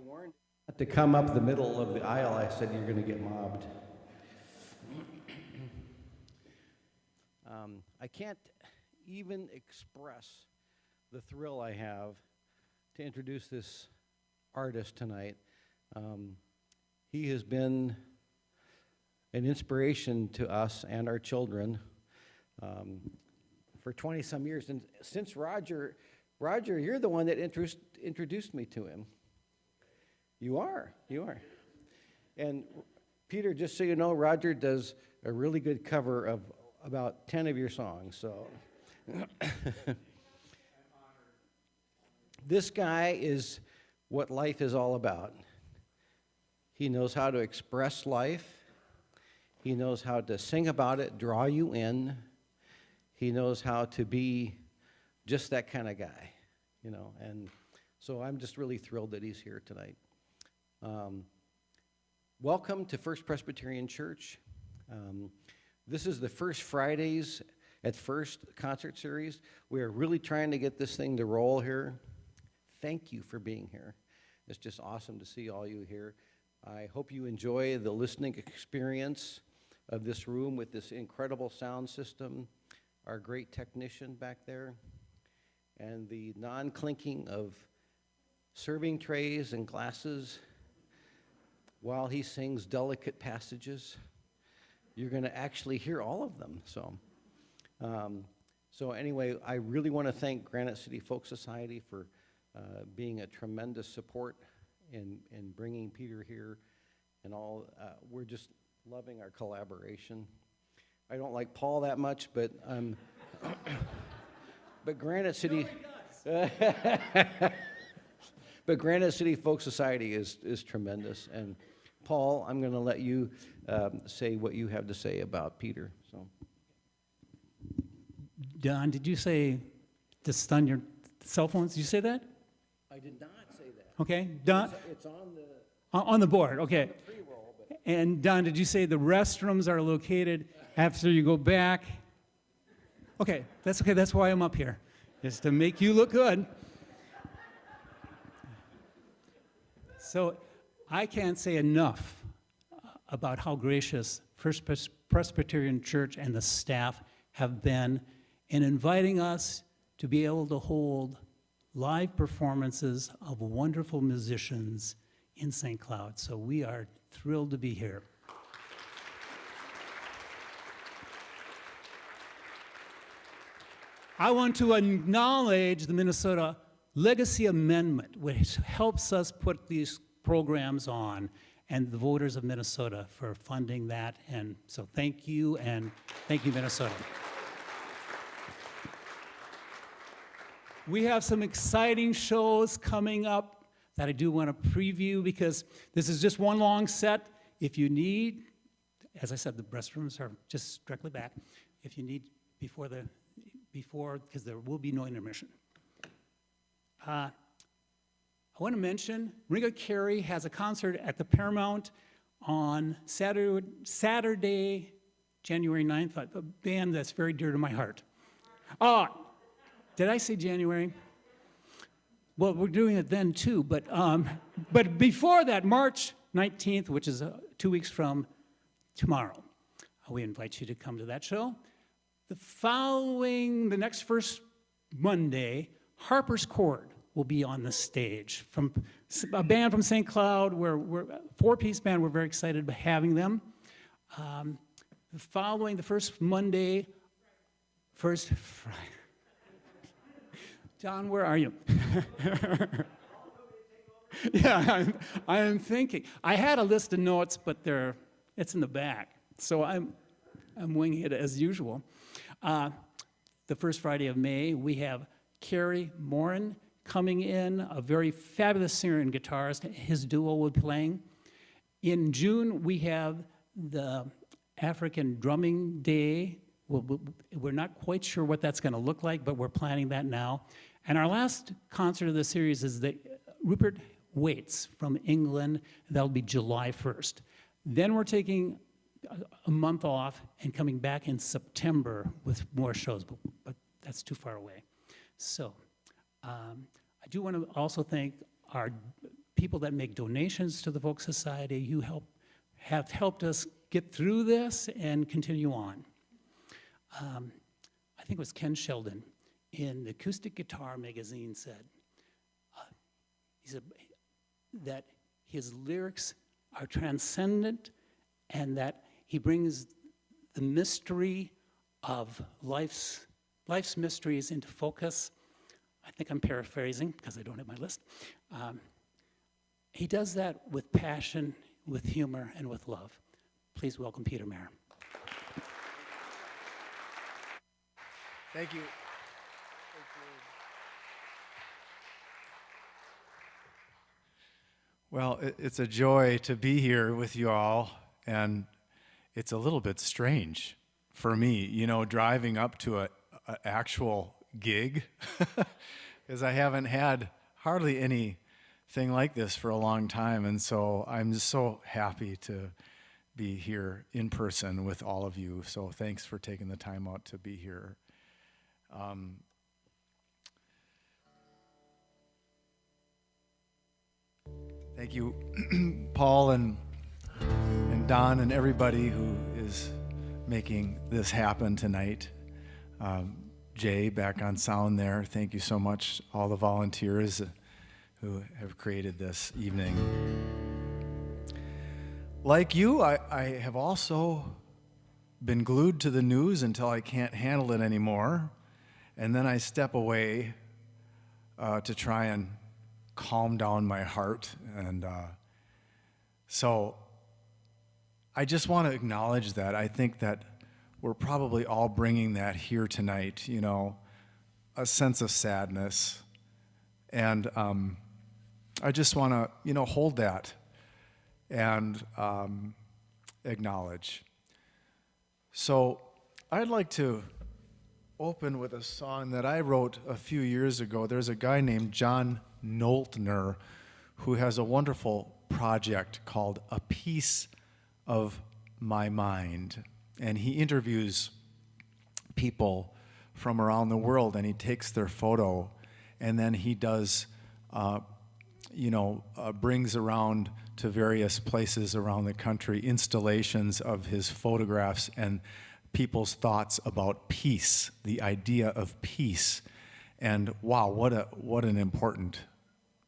warned not to come up the middle of the aisle. I said, you're going to get mobbed. I can't even express the thrill I have to introduce this artist tonight. He has been an inspiration to us and our children for 20-some years. And since Roger, you're the one that introduced me to him. You are. And Peter, just so you know, Roger does a really good cover of about 10 of your songs, so. This guy is what life is all about. He knows how to express life. He knows how to sing about it, draw you in. He knows how to be just that kind of guy, you know. And so I'm just really thrilled that he's here tonight. Welcome to First Presbyterian Church. This is the First Fridays at First concert series. We are really trying to get this thing to roll here. Thank you for being here. It's just awesome to see all you here. I hope you enjoy the listening experience of this room with this incredible sound system, our great technician back there, and the non-clinking of serving trays and glasses while he sings delicate passages. You're going to actually hear all of them. So anyway, I really want to thank Granite City Folk Society for being a tremendous support in bringing Peter here and all. We're just loving our collaboration. I don't like Paul that much, but but Granite City, but Granite City Folk Society is tremendous. And Paul, I'm going to let you say what you have to say about Peter. So, Don, did you say to stun your cell phones? Did you say that? I did not say that. Okay, Don. It's on the on the board. Okay. pre-roll. But And Don, did you say the restrooms are located after you go back? Okay, that's okay. That's why I'm up here, is to make you look good. So I can't say enough about how gracious First Presbyterian Church and the staff have been in inviting us to be able to hold live performances of wonderful musicians in St. Cloud. So we are thrilled to be here. I want to acknowledge the Minnesota Legacy Amendment, which helps us put these programs on, and the voters of Minnesota for funding that. And so thank you, and thank you, Minnesota. We have some exciting shows coming up that I do want to preview, because this is just one long set. If you need, as I said, the restrooms are just directly back. If you need because there will be no intermission. I want to mention Ringo Carey has a concert at the Paramount on Saturday, January 9th, a band that's very dear to my heart. Did I say January? Well, we're doing it then too, but before that, March 19th, which is 2 weeks from tomorrow, we invite you to come to that show. The next first Monday, Harper's Chord will be on the stage, from a band from St. Cloud. We're a four-piece band. We're very excited about having them. The first Monday, first Friday. John, where are you? Yeah, I am thinking. I had a list of notes, but it's in the back, so I'm winging it as usual. The first Friday of May, we have Kerry Morin coming in, a very fabulous singer and guitarist. His duo will be playing. In June, we have the African Drumming Day. We're not quite sure what that's going to look like, but we're planning that now. And our last concert of the series is the Rupert Waits from England. That'll be July 1st. Then we're taking a month off and coming back in September with more shows, but that's too far away. So I do want to also thank our people that make donations to the Folk Society. You have helped us get through this and continue on. I think it was Ken Sheldon in the Acoustic Guitar magazine said, he said that his lyrics are transcendent and that he brings the mystery of life's mysteries into focus. I think I'm paraphrasing because I don't have my list. He does that with passion, with humor, and with love. Please welcome Peter Mayer. Thank you. Well, it's a joy to be here with you all, and it's a little bit strange for me, driving up to an actual gig, because I haven't had hardly anything like this for a long time, and so I'm just so happy to be here in person with all of you. So thanks for taking the time out to be here. Thank you, Paul and Don and everybody who is making this happen tonight. Jay, back on sound there, thank you so much, all the volunteers who have created this evening. Like you, I have also been glued to the news until I can't handle it anymore, and then I step away to try and calm down my heart. And so I just want to acknowledge that. I think that we're probably all bringing that here tonight, a sense of sadness. And I just want to, hold that and acknowledge. So I'd like to open with a song that I wrote a few years ago. There's a guy named John Noltner who has a wonderful project called A Piece of My Mind. And he interviews people from around the world, and he takes their photo, and then he does, brings around to various places around the country installations of his photographs and people's thoughts about peace, the idea of peace. And wow, what an important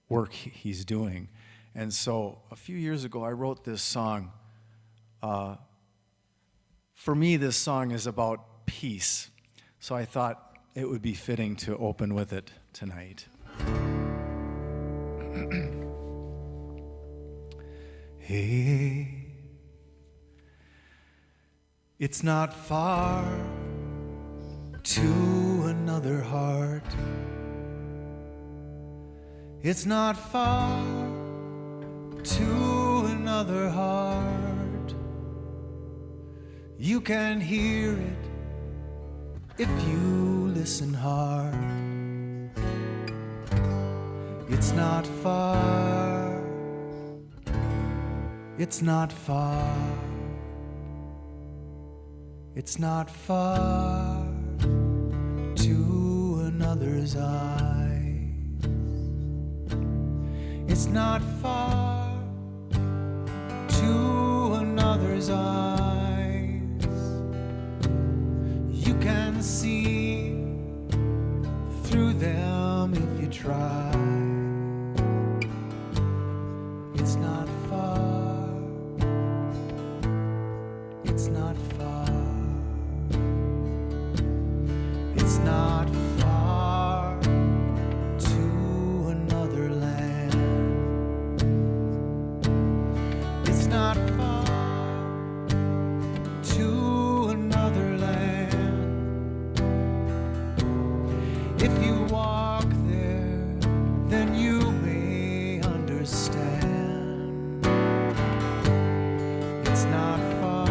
work he's doing. And so a few years ago, I wrote this song. For me, this song is about peace. So I thought it would be fitting to open with it tonight. Hey, it's not far to another heart. It's not far to another heart. You can hear it if you listen hard. It's not far. It's not far. It's not far to another's eyes. It's not far to another's eyes. You can see through them if you try. It's not far. It's not far. It's not far to another land. It's not far to another land. If you walk there, then you may understand. It's not far.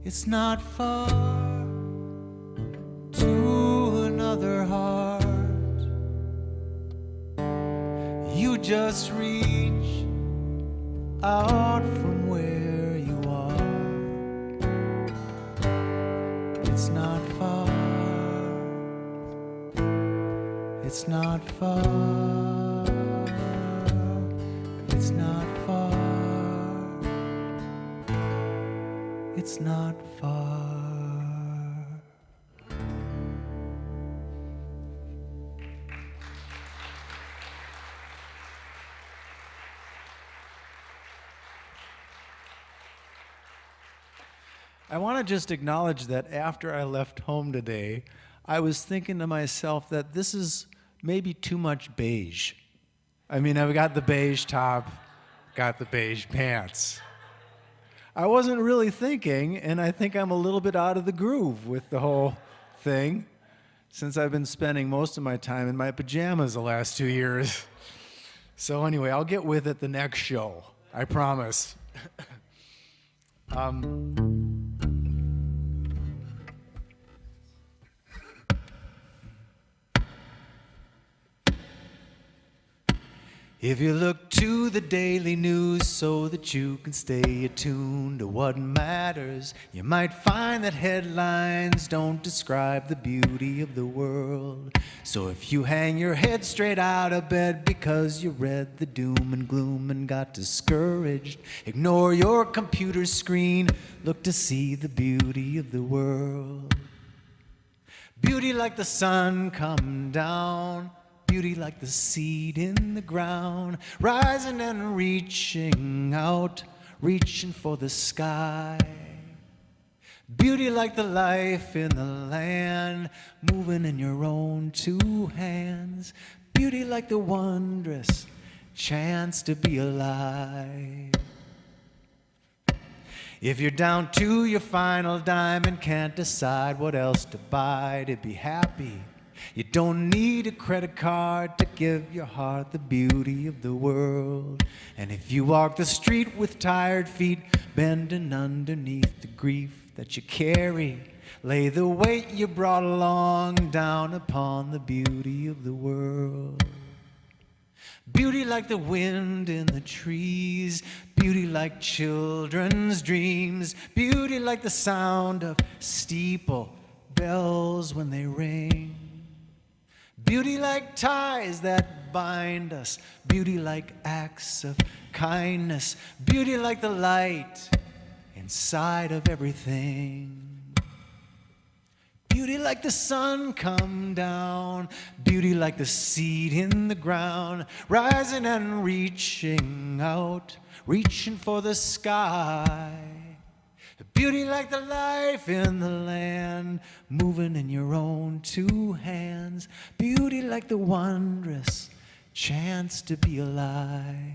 It's not far to another heart. You just reach out from where you are. It's not far. It's not far. It's not far. It's not far. I want to just acknowledge that after I left home today, I was thinking to myself that this is maybe too much beige. I mean, I've got the beige top, got the beige pants. I wasn't really thinking, and I think I'm a little bit out of the groove with the whole thing, since I've been spending most of my time in my pajamas the last 2 years. So anyway, I'll get with it the next show, I promise. If you look to the daily news so that you can stay attuned to what matters, you might find that headlines don't describe the beauty of the world. So if you hang your head straight out of bed because you read the doom and gloom and got discouraged, ignore your computer screen, look to see the beauty of the world. Beauty like the sun come down, beauty like the seed in the ground, rising and reaching out, reaching for the sky. Beauty like the life in the land, moving in your own two hands. Beauty like the wondrous chance to be alive. If you're down to your final dime and can't decide what else to buy to be happy, you don't need a credit card to give your heart the beauty of the world. And if you walk the street with tired feet, bending underneath the grief that you carry, lay the weight you brought along down upon the beauty of the world. Beauty like the wind in the trees, beauty like children's dreams, beauty like the sound of steeple bells when they ring. Beauty like ties that bind us, beauty like acts of kindness, beauty like the light inside of everything. Beauty like the sun come down, beauty like the seed in the ground, rising and reaching out, reaching for the sky. Beauty like the life in the land, moving in your own two hands. Beauty like the wondrous chance to be alive.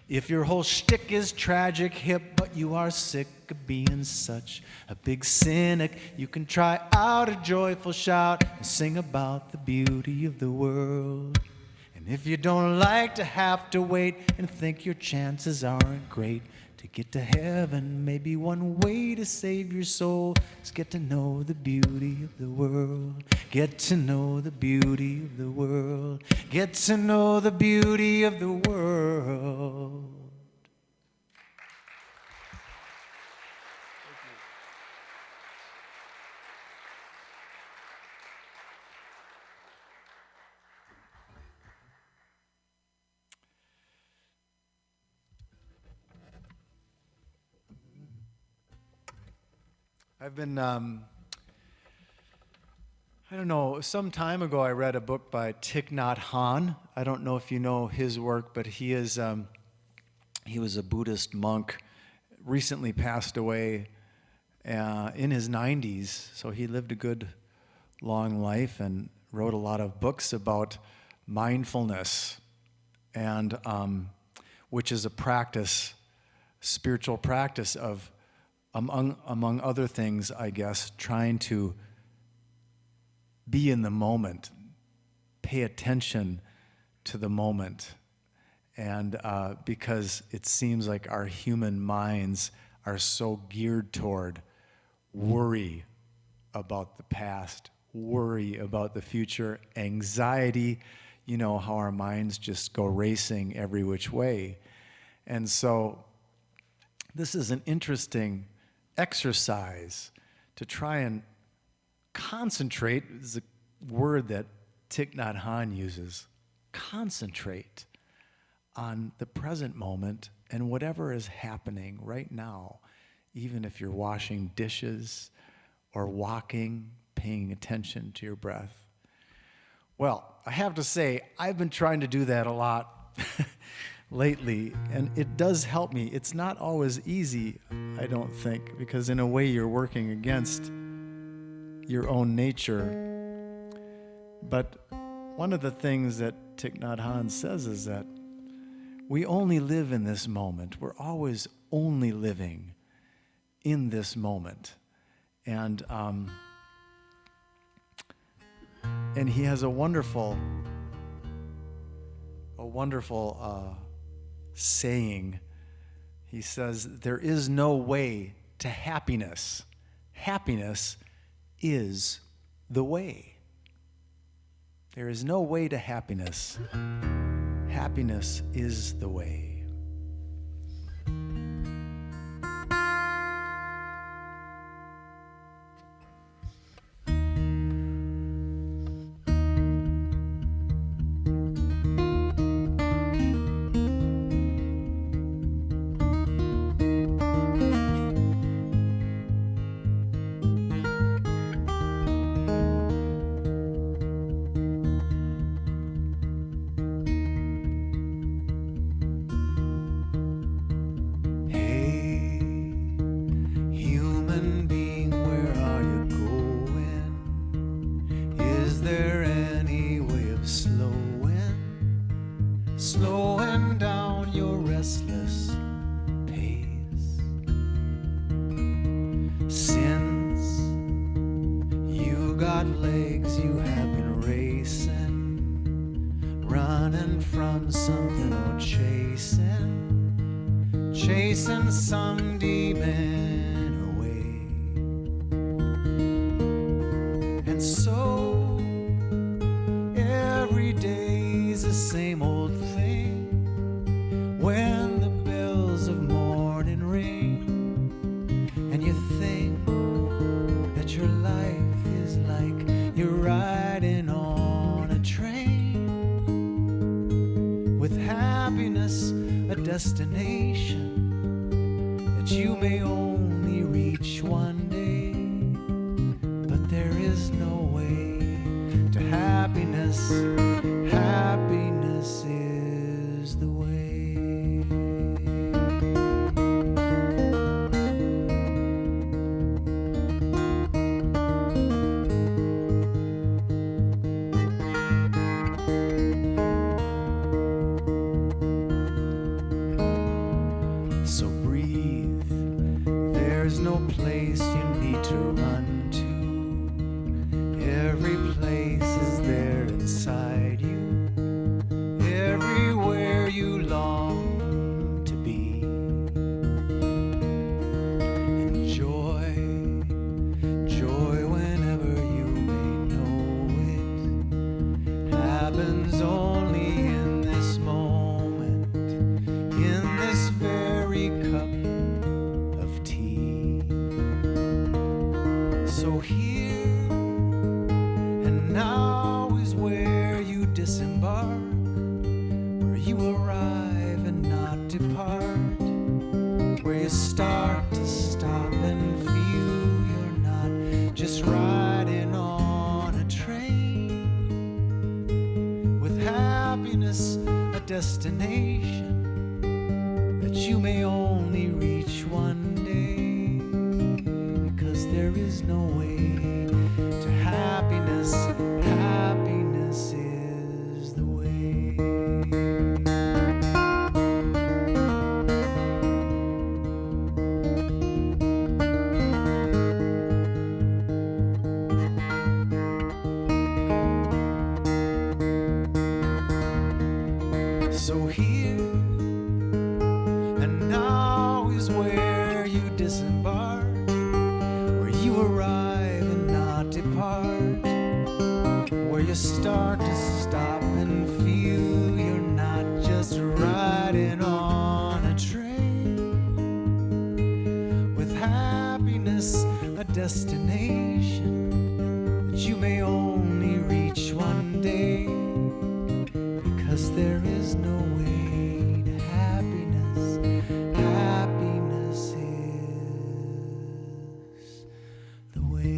If your whole shtick is tragic hip, but you are sick of being such a big cynic, you can try out a joyful shout and sing about the beauty of the world. And if you don't like to have to wait and think your chances aren't great to get to heaven, maybe one way to save your soul is get to know the beauty of the world. Get to know the beauty of the world. Get to know the beauty of the world. I've been, I don't know, some time ago I read a book by Thich Nhat Hanh. I don't know if you know his work, but he was a Buddhist monk, recently passed away in his 90s, so he lived a good long life and wrote a lot of books about mindfulness, and which is a practice, spiritual practice of, among other things, I guess, trying to be in the moment, pay attention to the moment. And because it seems like our human minds are so geared toward worry about the past, worry about the future, anxiety, you know, how our minds just go racing every which way. And so this is an interesting exercise to try and concentrate, is a word that Thich Nhat Hanh uses, concentrate on the present moment and whatever is happening right now, even if you're washing dishes or walking, paying attention to your breath. Well, I have to say, I've been trying to do that a lot lately, and it does help me. It's not always easy, I don't think, because in a way you're working against your own nature. But one of the things that Thich Nhat Hanh says is that we only live in this moment. We're always only living in this moment. And he has a wonderful saying. He says, there is no way to happiness. Happiness is the way. There is no way to happiness. Happiness is the way. Slowing down your restless pace. Since you got legs, you have been racing, running from something or chasing some demon away. And so every day's the same old thing. When the bells of morning ring and you think that your life is like you're riding on a train with happiness a destination that you may only reach one day, but there is no way to happiness. Happiness is the way. So breathe, there's no place you need to run to. Every place is there inside you, everywhere you long to be. And joy whenever you may know it, happens only in this moment, in this very cup of tea. So here and now is where you disembark, where you arrive and not depart, where you start to stop and feel you're not just riding on a train with happiness a destination that you may only reach one day, because there is no way to happiness. Happiness is the way. So here and now is where you destination that you may only reach one day, because there is no way to happiness. Happiness is the way.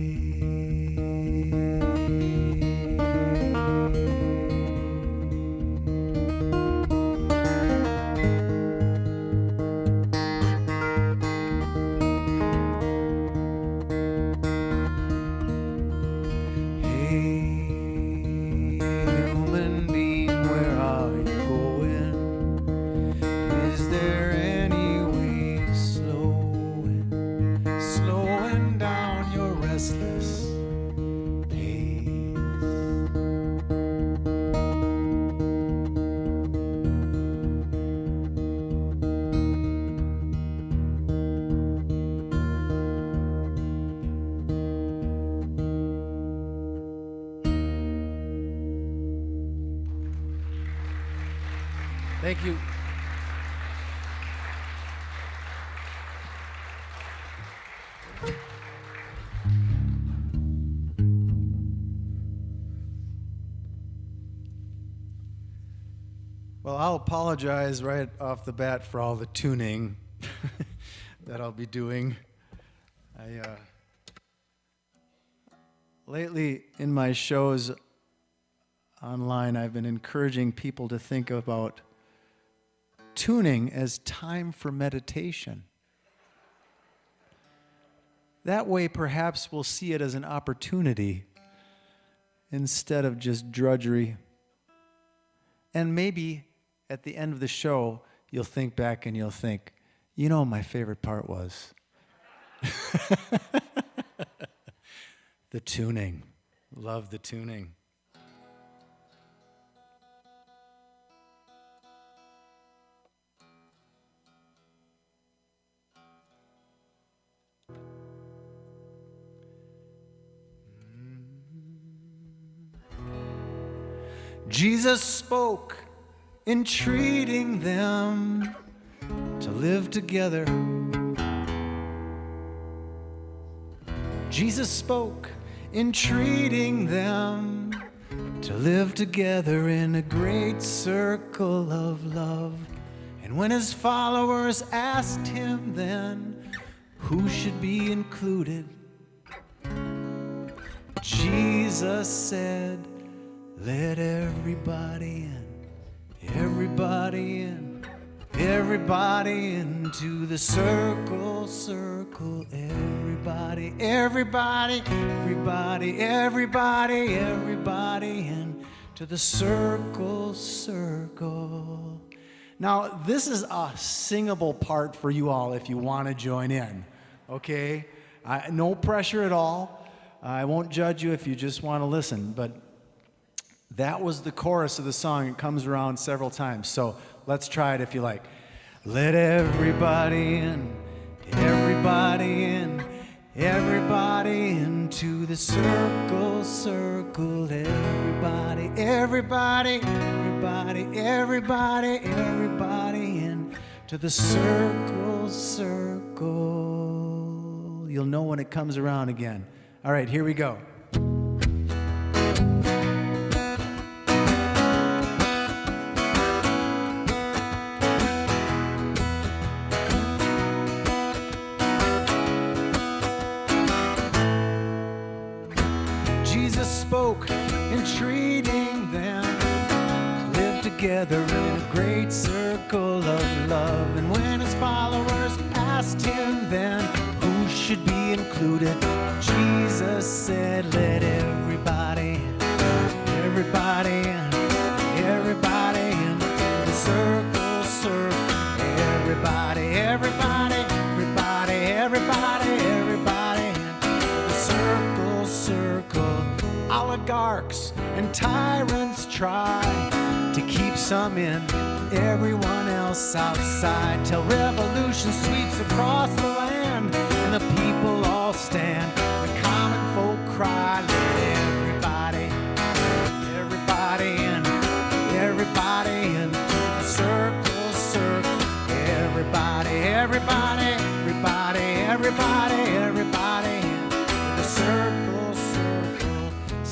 Thank you. Well, I'll apologize right off the bat for all the tuning that I'll be doing. Lately in my shows online, I've been encouraging people to think about tuning as time for meditation. That way, perhaps we'll see it as an opportunity instead of just drudgery. And maybe at the end of the show, you'll think back and you'll think, you know, my favorite part was the tuning. Love the tuning. Jesus spoke, entreating them to live together. Jesus spoke, entreating them to live together in a great circle of love. And when his followers asked him then who should be included, Jesus said, let everybody in, everybody in, everybody into the circle, circle, everybody, everybody, everybody, everybody, everybody in to the circle, circle. Now, this is a singable part for you all if you want to join in, okay? No pressure at all. I won't judge you if you just want to listen, but that was the chorus of the song. It comes around several times. So let's try it if you like. Let everybody in, everybody in, everybody into the circle, circle, everybody, everybody, everybody, everybody, everybody in to the circle, circle. You'll know when it comes around again. All right, here we go. Spoke, entreating them to live together in a great circle of love. And when his followers asked him then who should be included, Jesus said, let everybody, everybody in, everybody in the circle, circle, everybody, everybody, everybody, everybody, everybody in the circle, circle. Oligarchs and tyrants try to keep some in, everyone else outside, till revolution sweeps across the land and the people all stand. The common folk cry, let everybody, everybody in, everybody in the circle, circle, everybody, everybody, everybody, everybody, everybody in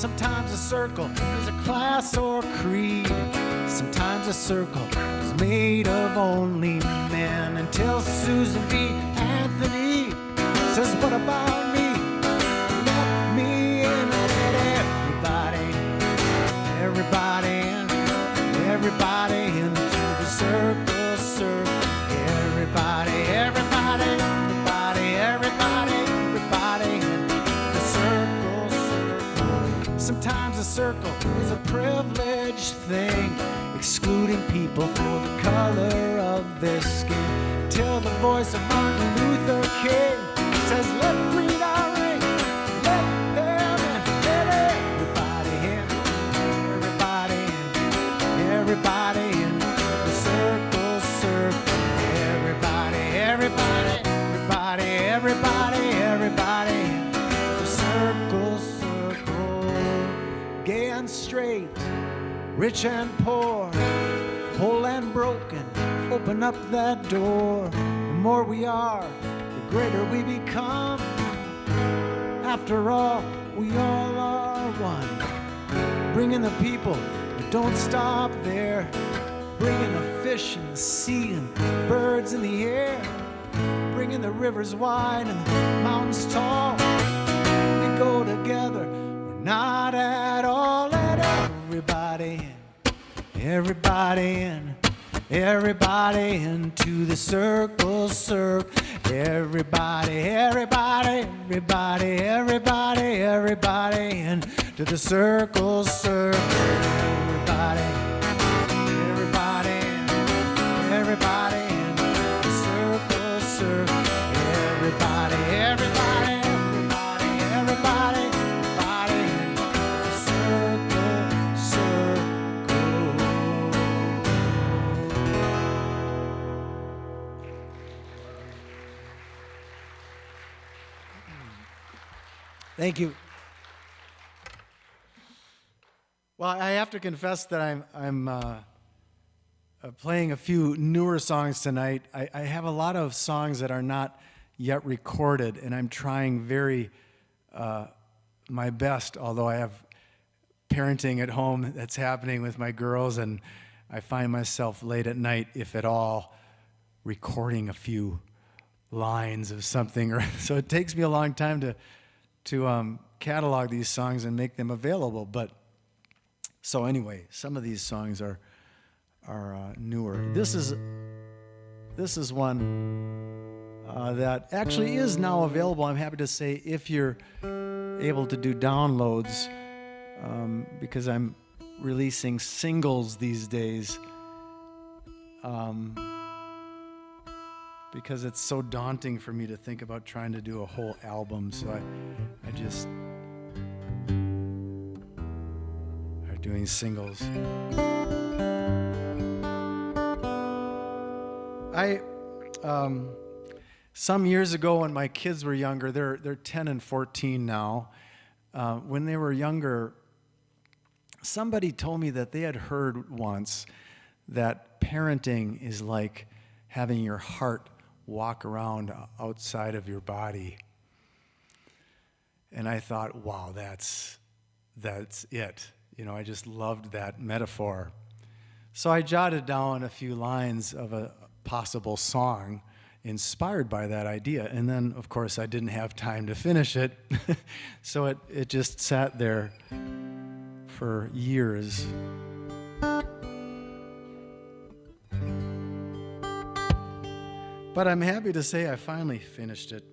Sometimes a circle is a class or creed. Sometimes a circle is made of only men. Until Susan B. Anthony says, what about me? Let me in. Everybody, everybody in, everybody into the circle, circle. Everybody, everybody, everybody, everybody, everybody in the circle, circle. Sometimes a circle is a privileged thing, excluding people for the color of their skin. Till the voice of Martin Luther King says, let freedom ring, let them in, let everybody in, everybody in, everybody in the circle, circle. Everybody, everybody, everybody, everybody, everybody in the circle, circle. Gay and straight, rich and poor, whole and broken, open up that door. The more we are, the greater we become. After all, we all are one. Bringing the people, but don't stop there. Bringing the fish in the sea and birds in the air. Bringing the rivers wide and the mountains tall. We go together, we're not at all. Let everybody in, everybody in, everybody into the circle, circle. Everybody, everybody, everybody, everybody, everybody into the circle, circle. Everybody, everybody, everybody in the circle, circle. Everybody, everybody, everybody, everybody, everybody in the circle, circle. Thank you. Well, I have to confess that I'm playing a few newer songs tonight. I have a lot of songs that are not yet recorded, and I'm trying very my best, although I have parenting at home that's happening with my girls, and I find myself late at night, if at all, recording a few lines of something. So it takes me a long time to catalog these songs and make them available. But so anyway, some of these songs are newer. This is one that actually is now available. I'm happy to say, if you're able to do downloads, because I'm releasing singles these days. Because it's so daunting for me to think about trying to do a whole album, so I just are doing singles. Some years ago when my kids were younger, they're 10 and 14 now. When they were younger, somebody told me that they had heard once that parenting is like having your heart walk around outside of your body. And I thought, wow, that's it. You know, I just loved that metaphor. So I jotted down a few lines of a possible song inspired by that idea. And then, of course, I didn't have time to finish it. So it just sat there for years. But I'm happy to say I finally finished it.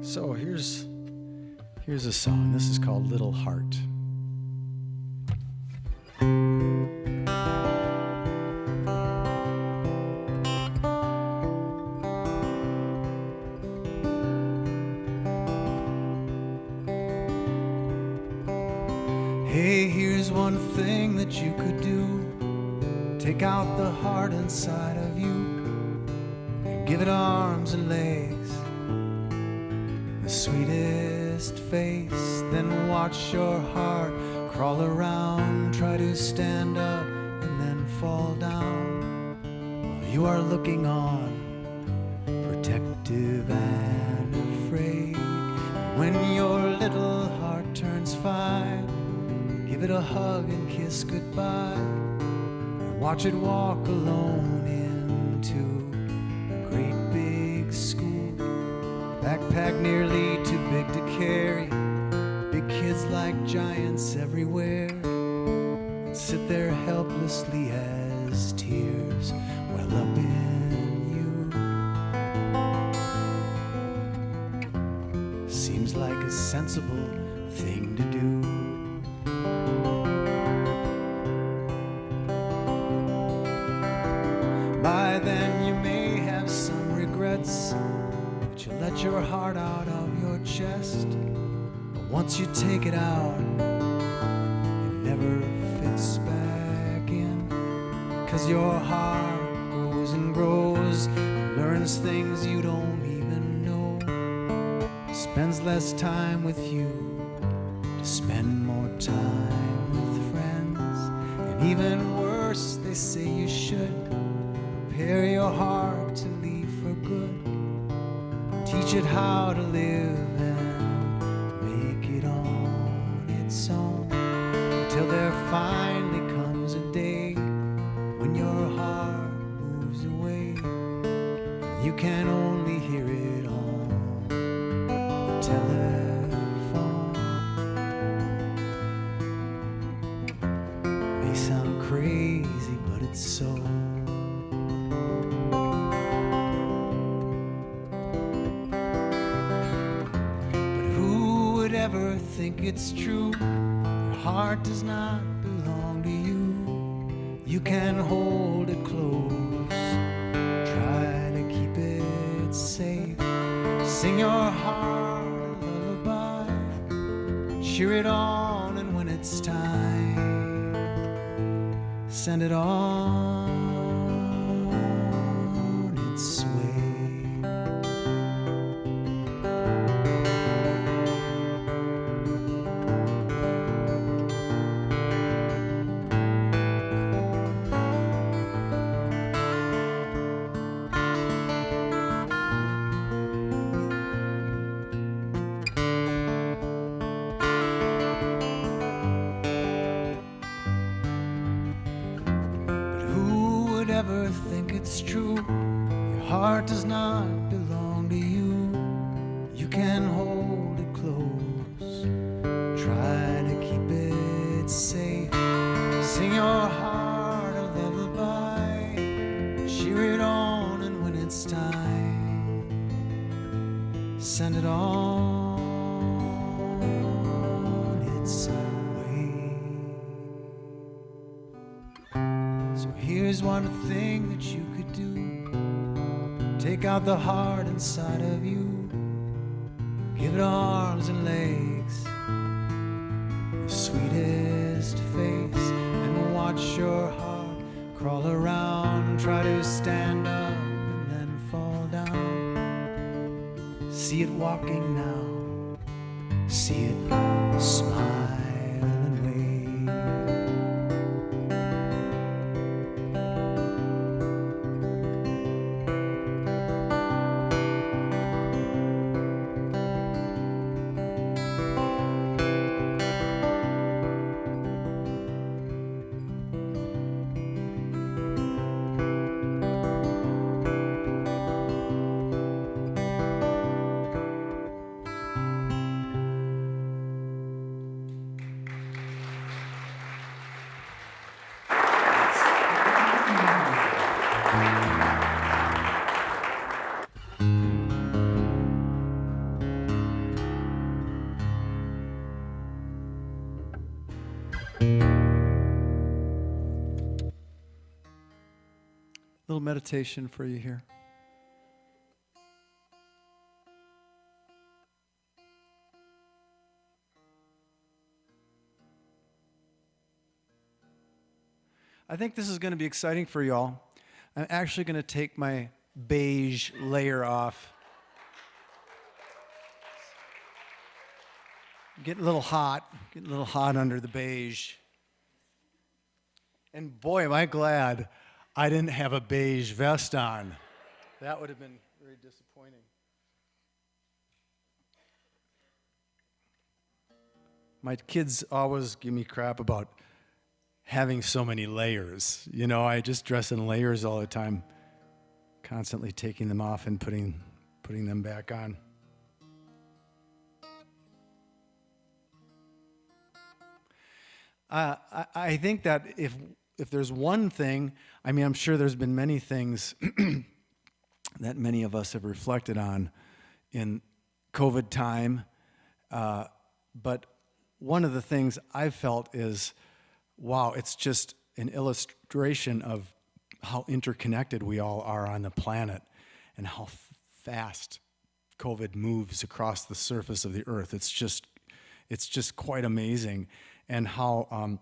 So here's a song. This is called Little Heart. Hey, here's one thing that you could do. Take out the heart inside of you and give it arms and legs, the sweetest face. Then watch your heart crawl around, try to stand up and then fall down while you are looking on, protective and afraid. fine. Give it a hug and kiss goodbye. Watch it walk alone into a great big school. Backpack nearly too big to carry. Big kids like giants everywhere. And sit there helplessly as tears well up in you. Seems like a sensible thing to do. By then you may have some regrets, but you let your heart out of your chest. But once you take it out, it never fits back in. 'Cause your heart grows and grows, learns things you don't even know, spends less time with you to spend more time with friends. And even worse, they say you should prepare your heart to leave for good. Teach it how to live and make it on its own, until there finally comes a day when your heart moves away. You can only hear it on the telephone. May sound crazy, but it's so. Ever think it's true? Your heart does not belong to you. You can hold it close, try to keep it safe. Sing your heart a lullaby, cheer it on, and when it's time, send it on its way. Ever think it's true? Your heart does not belong to you. You can hold it close, try to keep it safe. Sing your heart a lullaby, cheer it on, and when it's time, send it on its way. So here's one thing that you could do. Take out the heart inside of you, give it arms and legs, the sweetest face, and watch your heart crawl around. Try to stand up and then fall down. See it walking now, see it smile and wave. Little meditation for you here. I think this is going to be exciting for y'all. I'm actually going to take my beige layer off. Getting a little hot under the beige. And boy, am I glad I didn't have a beige vest on. That would have been very disappointing. My kids always give me crap about having so many layers. You know, I just dress in layers all the time, constantly taking them off and putting them back on. I think that if there's one thing, I mean, I'm sure there's been many things that many of us have reflected on in COVID time, but one of the things I've felt is, wow, it's just an illustration of how interconnected we all are on the planet and how fast COVID moves across the surface of the earth. It's just quite amazing. And how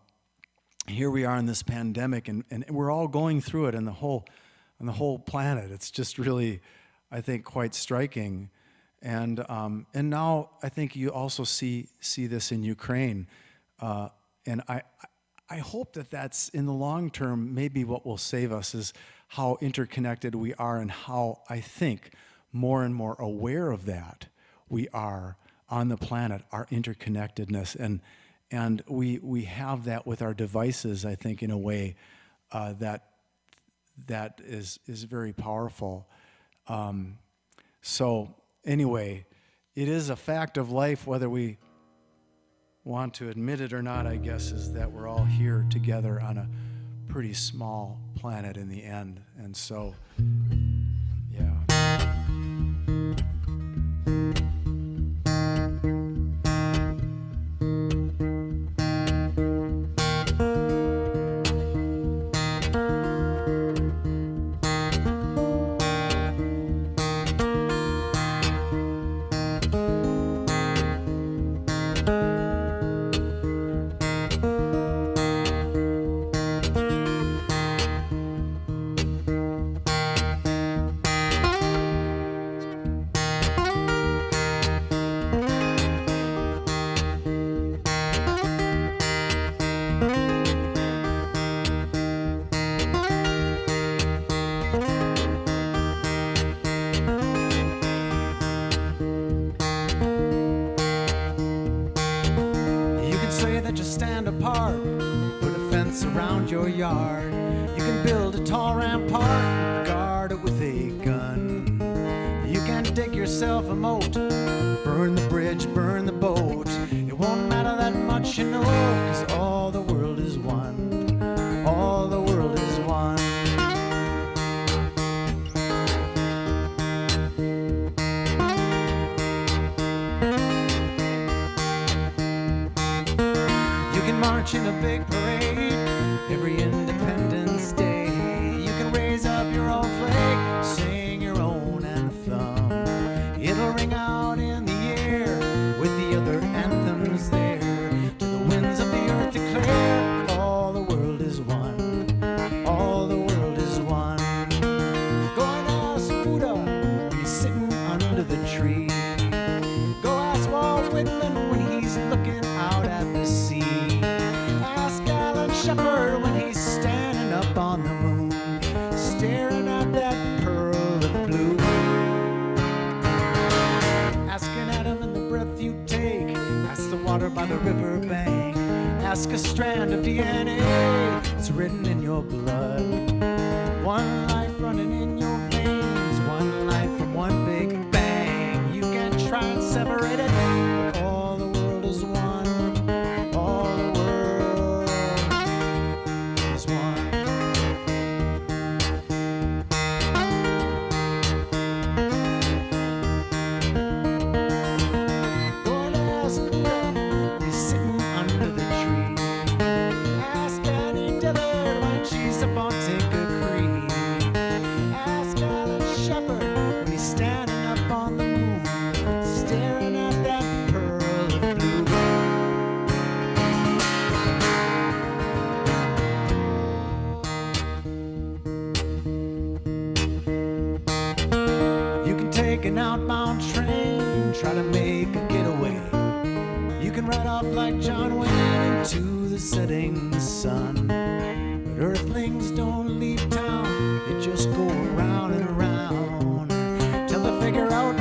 here we are in this pandemic, and we're all going through it, and the whole planet. It's just really, I think, quite striking. And now I think you also see this in Ukraine, and I hope that that's in the long term maybe what will save us is how interconnected we are, and how I think more and more aware of that we are on the planet, our interconnectedness, and we have that with our devices, I think, in a way that is very powerful. So anyway, it is a fact of life, whether we want to admit it or not, I guess, is that we're all here together on a pretty small planet in the end. And so, yeah. Around your yard, you can build a tall rampart, guard it with a gun. You can dig yourself a moat, burn the bridge, burn the boat. It won't matter that much, you know, 'cause all the world is one. All the world is one. You can march in a big parade every Independence Day. You can raise up your own flag, sing your own anthem. It'll ring out in the air with the other anthems there. To the winds of the earth declare, all the world is one. All the world is one. Go and ask Buddha, he's sitting under the tree. Go ask Walt Whitman when he's looking out at the sea. Ask Alan Shepard when he's standing up on the moon, staring at that pearl of blue. Asking Adam in the breath you take, ask the water by the river bank, ask a strand of DNA, it's written in your blood. One life running in your veins, one life from one big bang. You can try and separate it, but all the world is one. All the world is one. Go and ask Buddha, he's sitting under the tree. Ask Annie Dillard when she's up on Tinker Creek. Ask Alan Shepard when he's standing up on the moon, staring at that pearl of blue. You can take an outbound train, try to make a getaway. You can ride off like John Wayne into the setting sun. But earthlings don't leave town, they just go around and around till they figure out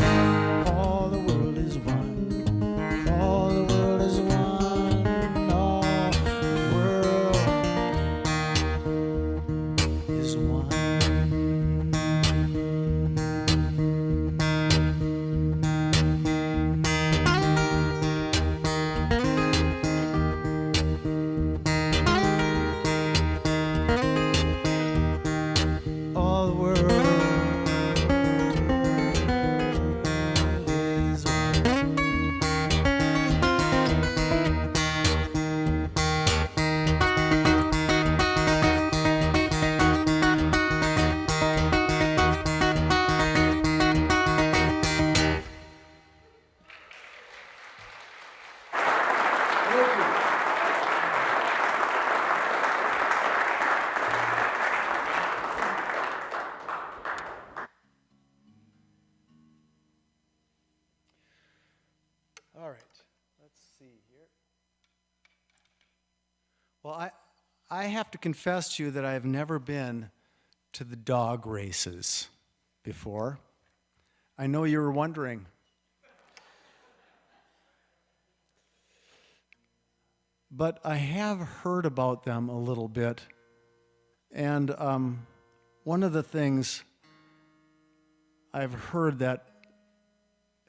all the world is one. All the world is one. one. All the world is one. All right, let's see here. Well, I have to confess to you that I have never been to the dog races before. I know you were wondering. But I have heard about them a little bit. And one of the things I've heard that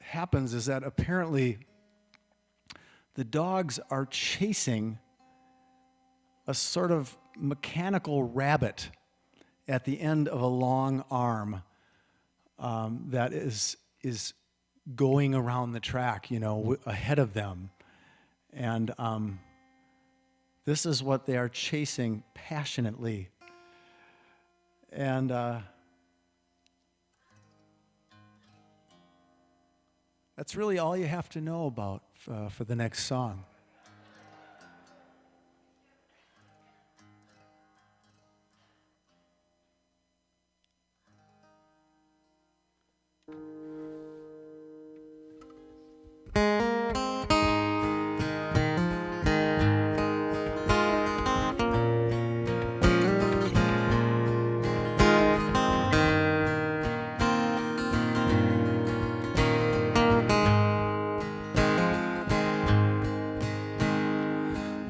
happens is that apparently the dogs are chasing a sort of mechanical rabbit at the end of a long arm that is going around the track, you know, ahead of them. And this is what they are chasing passionately. And that's really all you have to know about for the next song.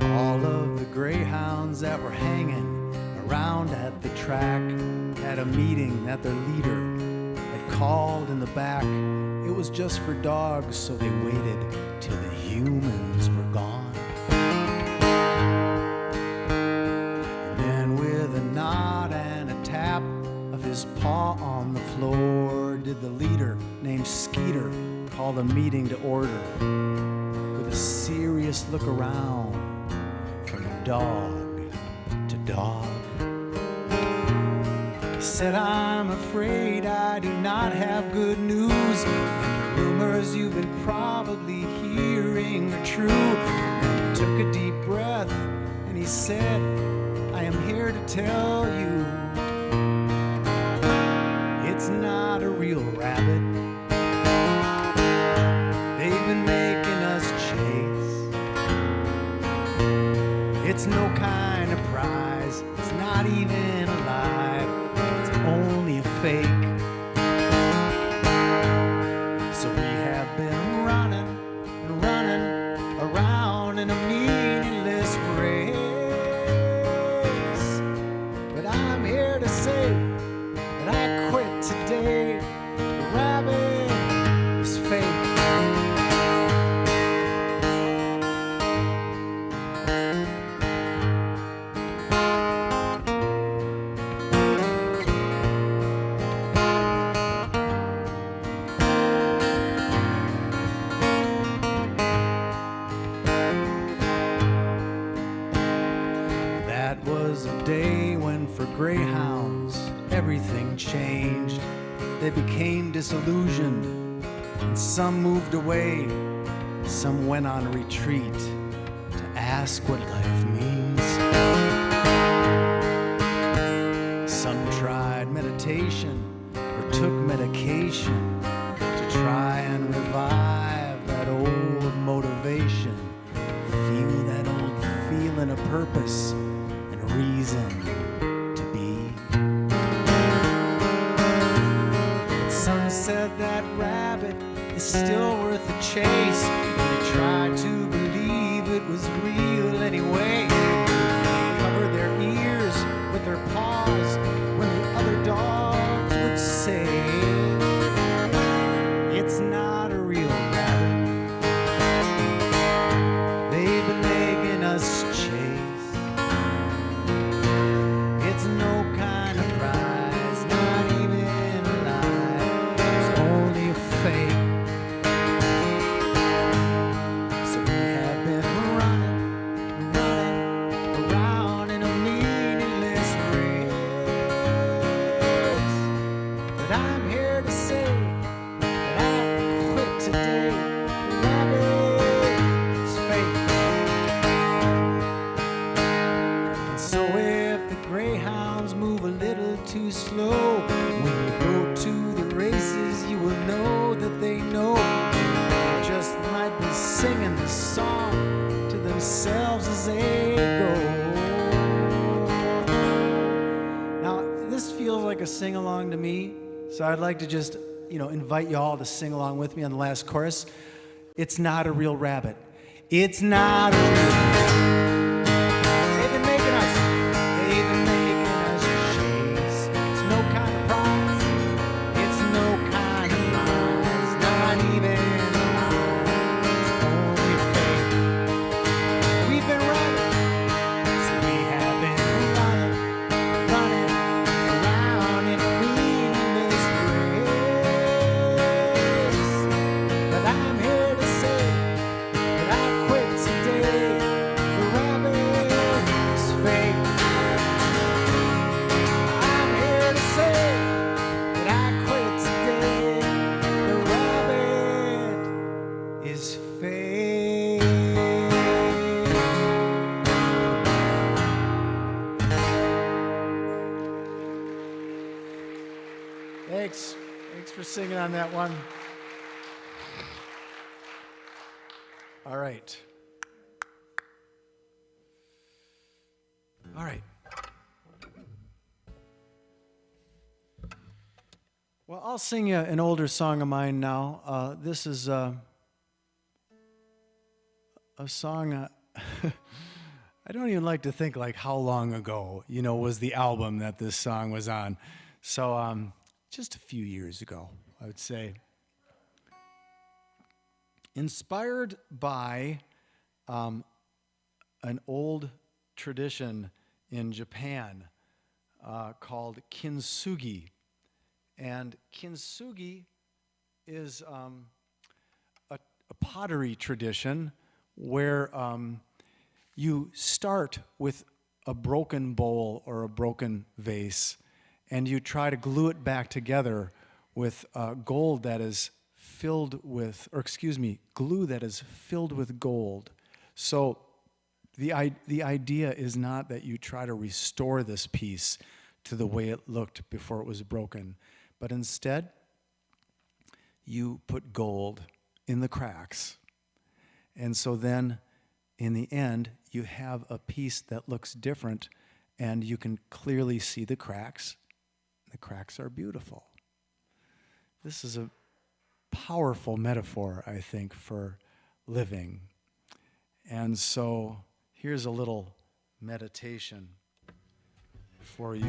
All of the greyhounds that were hanging around at the track had a meeting that their leader had called in the back. It was just for dogs, so they waited till the humans were gone. And then with a nod and a tap of his paw on the floor, did the leader named Skeeter call the meeting to order. With a serious look around from dog to dog, he said, I'm afraid I do not have good news. And the rumors you've been probably hearing are true. And he took a deep breath and he said, I am here to tell you it's not a real rabbit. They've been making us chase. It's no kind of prize. It's not even alive. It's only a fake. So we have been running and running around in a meaningless race. But I'm here to say that I quit today. The rabbit is fake. That was a day when for greyhounds everything changed. They became disillusioned, and some moved away, some went on retreat to ask what life means. Some tried meditation or took medication to try and revive that old motivation, feel that old feeling of purpose and reason to be. But some said that rabbit is still worth a chase, and they tried to believe it was real anyway. They covered their ears with their paws when greyhounds move a little too slow. When you go to the races, you will know that they know they just might be singing the song to themselves as they go. Now, this feels like a sing-along to me, so I'd like to just, invite you all to sing along with me on the last chorus. It's not a real rabbit. It's not a real rabbit. They've been making us shades. It's no kind of prize. It's no kind of prize. Not even lies. Only fate. We've been running. So we have been running around in meaningless grace. But I'm here to say that I quit today. The rabbit's fake. I'm here to say that I quit today. The rabbit is fake. Thanks for singing on that one. All right. Well, I'll sing you an older song of mine now. This is a song I don't even like to think like how long ago, was the album that this song was on. So just a few years ago, I would say. Inspired by an old tradition in Japan called kintsugi. And kintsugi is a pottery tradition where you start with a broken bowl or a broken vase, and you try to glue it back together with gold that is filled with, glue that is filled with gold. So the idea is not that you try to restore this piece to the way it looked before it was broken, but instead you put gold in the cracks. And so then in the end, you have a piece that looks different, and you can clearly see the cracks. The cracks are beautiful. This is a powerful metaphor, I think, for living. And so here's a little meditation for you,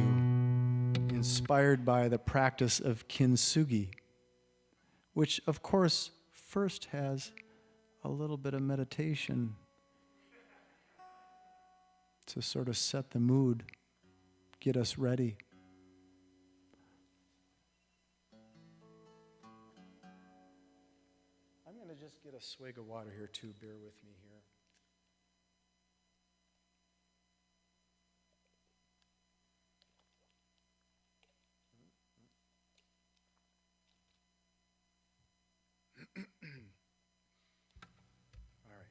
inspired by the practice of kintsugi, which, of course, first has a little bit of meditation to sort of set the mood, get us ready. I'm going to just get a swig of water here too. Bear with me here. All right.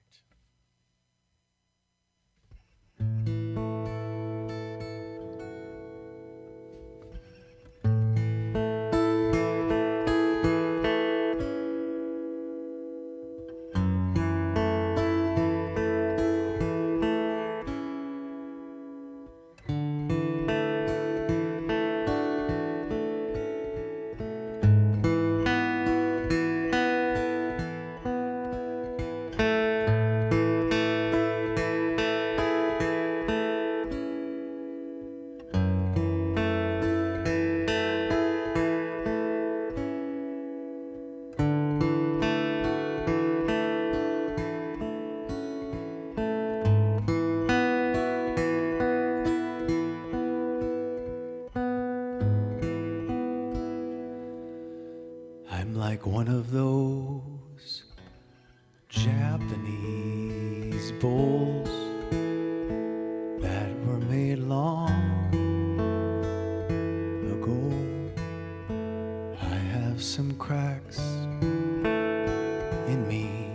I'm like one of those Japanese bowls that were made long ago. I have some cracks in me.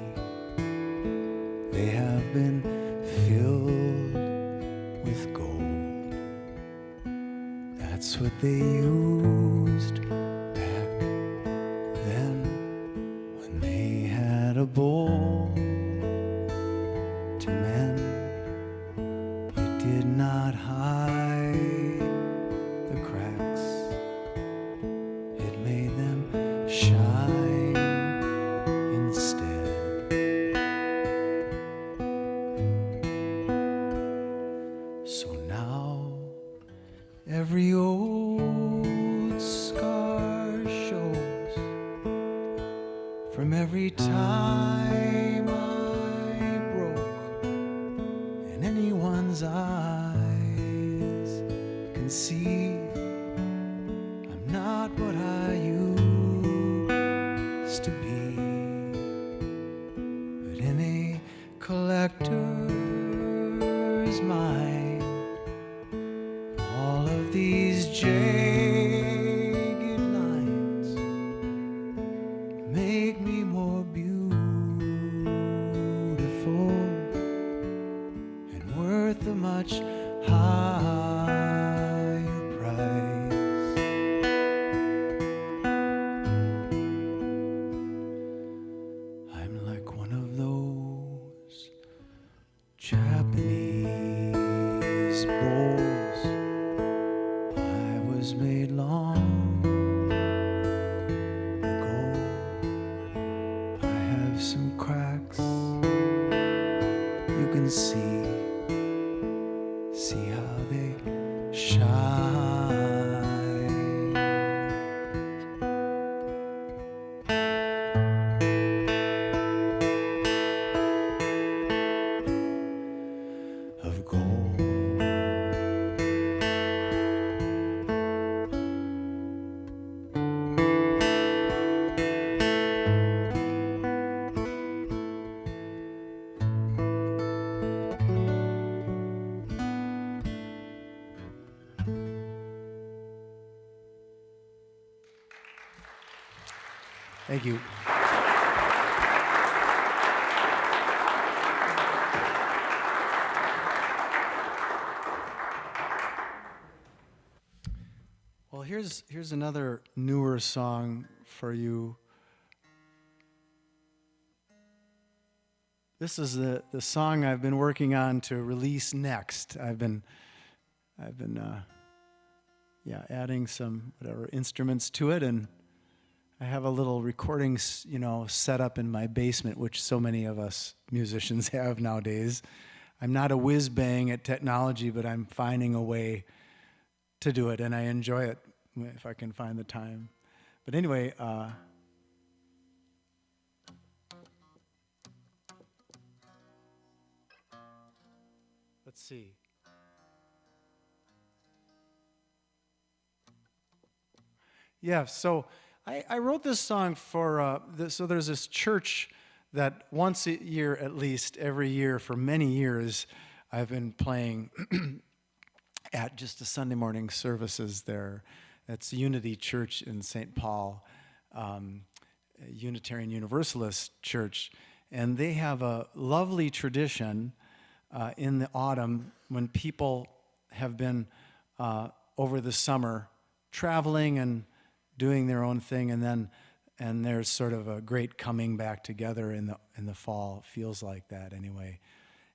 They have been filled with gold. That's what they used back then when they had a bowl to mend. It did not hide the cracks, it made them shine instead. So now every old scar shows from every time I broke, and anyone's eyes can see I'm not what I used to be. But in a collector's mind, all of these jagged lines make me more beautiful and worth a much higher price. I'm like one of those Japanese bowls. I was made long ago. I have some cracks you can see how they shine. Of gold. Thank you. Well, here's another newer song for you. This is the song I've been working on to release next. I've been adding some whatever instruments to it, and I have a little recording, set up in my basement, which so many of us musicians have nowadays. I'm not a whiz-bang at technology, but I'm finding a way to do it, and I enjoy it if I can find the time. But anyway, let's see. Yeah, so I wrote this song for, so there's this church that once a year, at least, every year for many years, I've been playing at just the Sunday morning services there. That's Unity Church in St. Paul, Unitarian Universalist Church. And they have a lovely tradition in the autumn when people have been over the summer traveling and doing their own thing, and there's sort of a great coming back together in the fall. It feels like that anyway.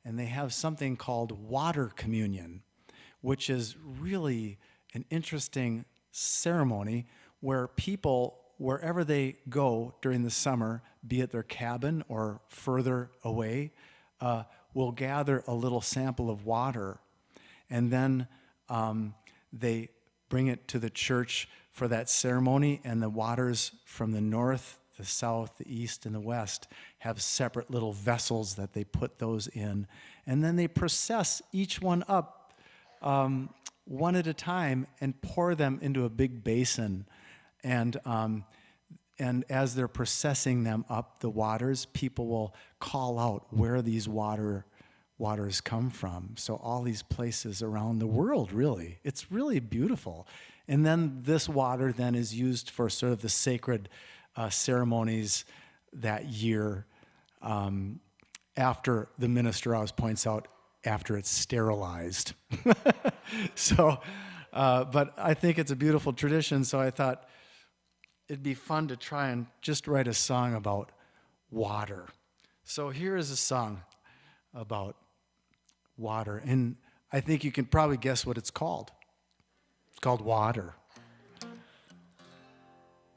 And they have something called water communion, which is really an interesting ceremony where people, wherever they go during the summer, be it their cabin or further away, will gather a little sample of water, and then they bring it to the church for that ceremony, and the waters from the north, the south, the east, and the west have separate little vessels that they put those in, and then they process each one up one at a time and pour them into a big basin, and as they're processing them up, the waters, people will call out where these waters come from. So all these places around the world, really. It's really beautiful. And then this water then is used for sort of the sacred ceremonies that year, after the minister always points out, after it's sterilized. So But I think it's a beautiful tradition, so I thought it'd be fun to try and just write a song about water. So here is a song about water, and I think you can probably guess what it's called. It's called Water.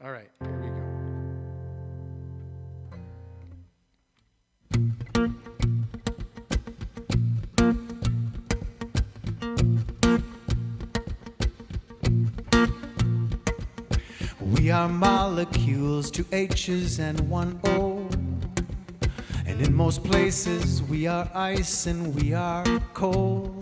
All right, here we go. We are molecules, 2 H's and 1 O. And in most places we are ice and we are cold.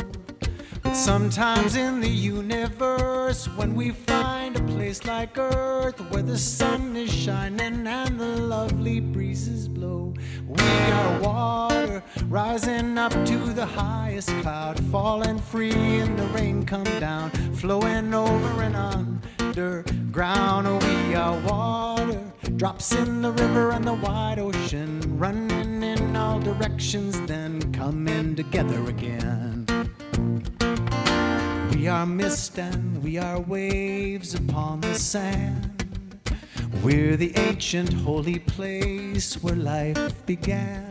But sometimes in the universe, when we find a place like Earth, where the sun is shining and the lovely breezes blow, we are water, rising up to the highest cloud, falling free and the rain come down, flowing over and underground. We are water, drops in the river and the wide ocean, running in all directions, then coming together again. We are mist and we are waves upon the sand. We're the ancient holy place where life began.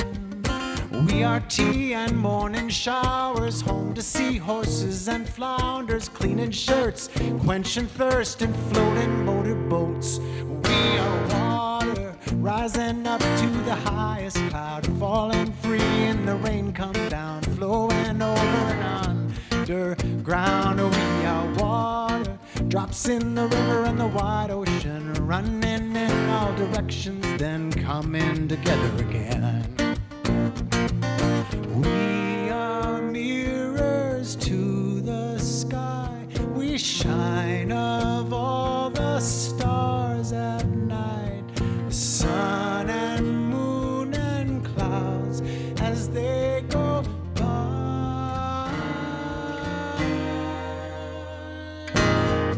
We are tea and morning showers, home to seahorses and flounders, cleaning shirts, quenching thirst and floating motorboats. We are water, rising up to the highest cloud, falling free and the rain come down, flowing over and underground. We are water, drops in the river and the wide ocean, running in all directions, then coming together again. We are mirrors to the sky, we shine of all the stars at night, the sun and moon and clouds as they go by.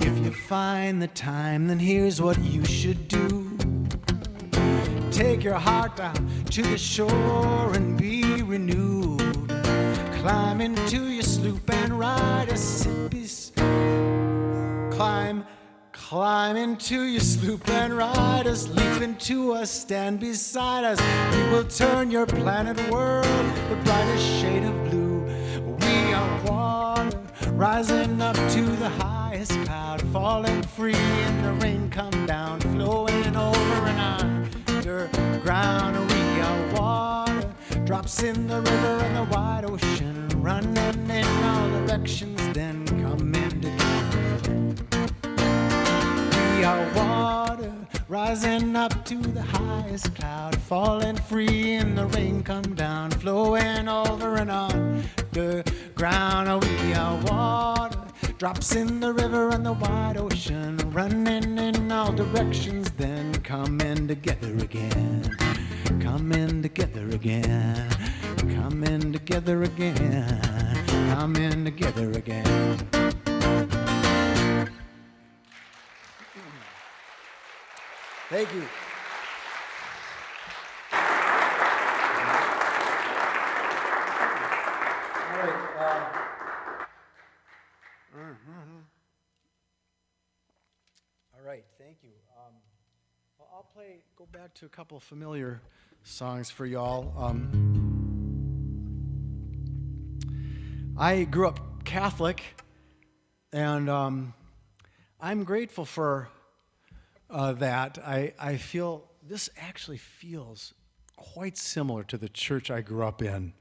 If you find the time, then here's what you should do. Take your heart down to the shore and be renewed. Climb into your sloop and ride a sippy. Climb into your sloop and ride us. Leap into us, stand beside us. We will turn your planet world the brightest shade of blue. We are water, rising up to the highest cloud, falling free and the rain come down, flowing over and underground. We are water, drops in the river and the wide ocean, running in all directions, then coming together. We are water, rising up to the highest cloud, falling free and the rain come down, flowing over and underground. We are water, drops in the river and the wide ocean, running in all directions, then coming together again. Coming together again. Coming together again. Coming together again. Thank you. All right, thank you. I'll go back to a couple of familiar songs for y'all. I grew up Catholic, and I'm grateful for that. I feel this actually feels quite similar to the church I grew up in.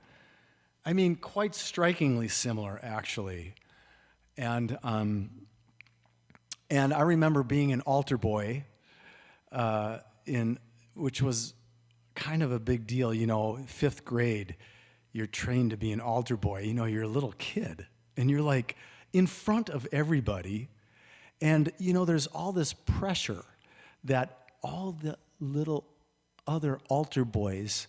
I mean, quite strikingly similar, actually. And I remember being an altar boy, which was kind of a big deal. You know, 5th grade, you're trained to be an altar boy. You know, you're a little kid, and you're like in front of everybody. And, you know, there's all this pressure that all the little other altar boys,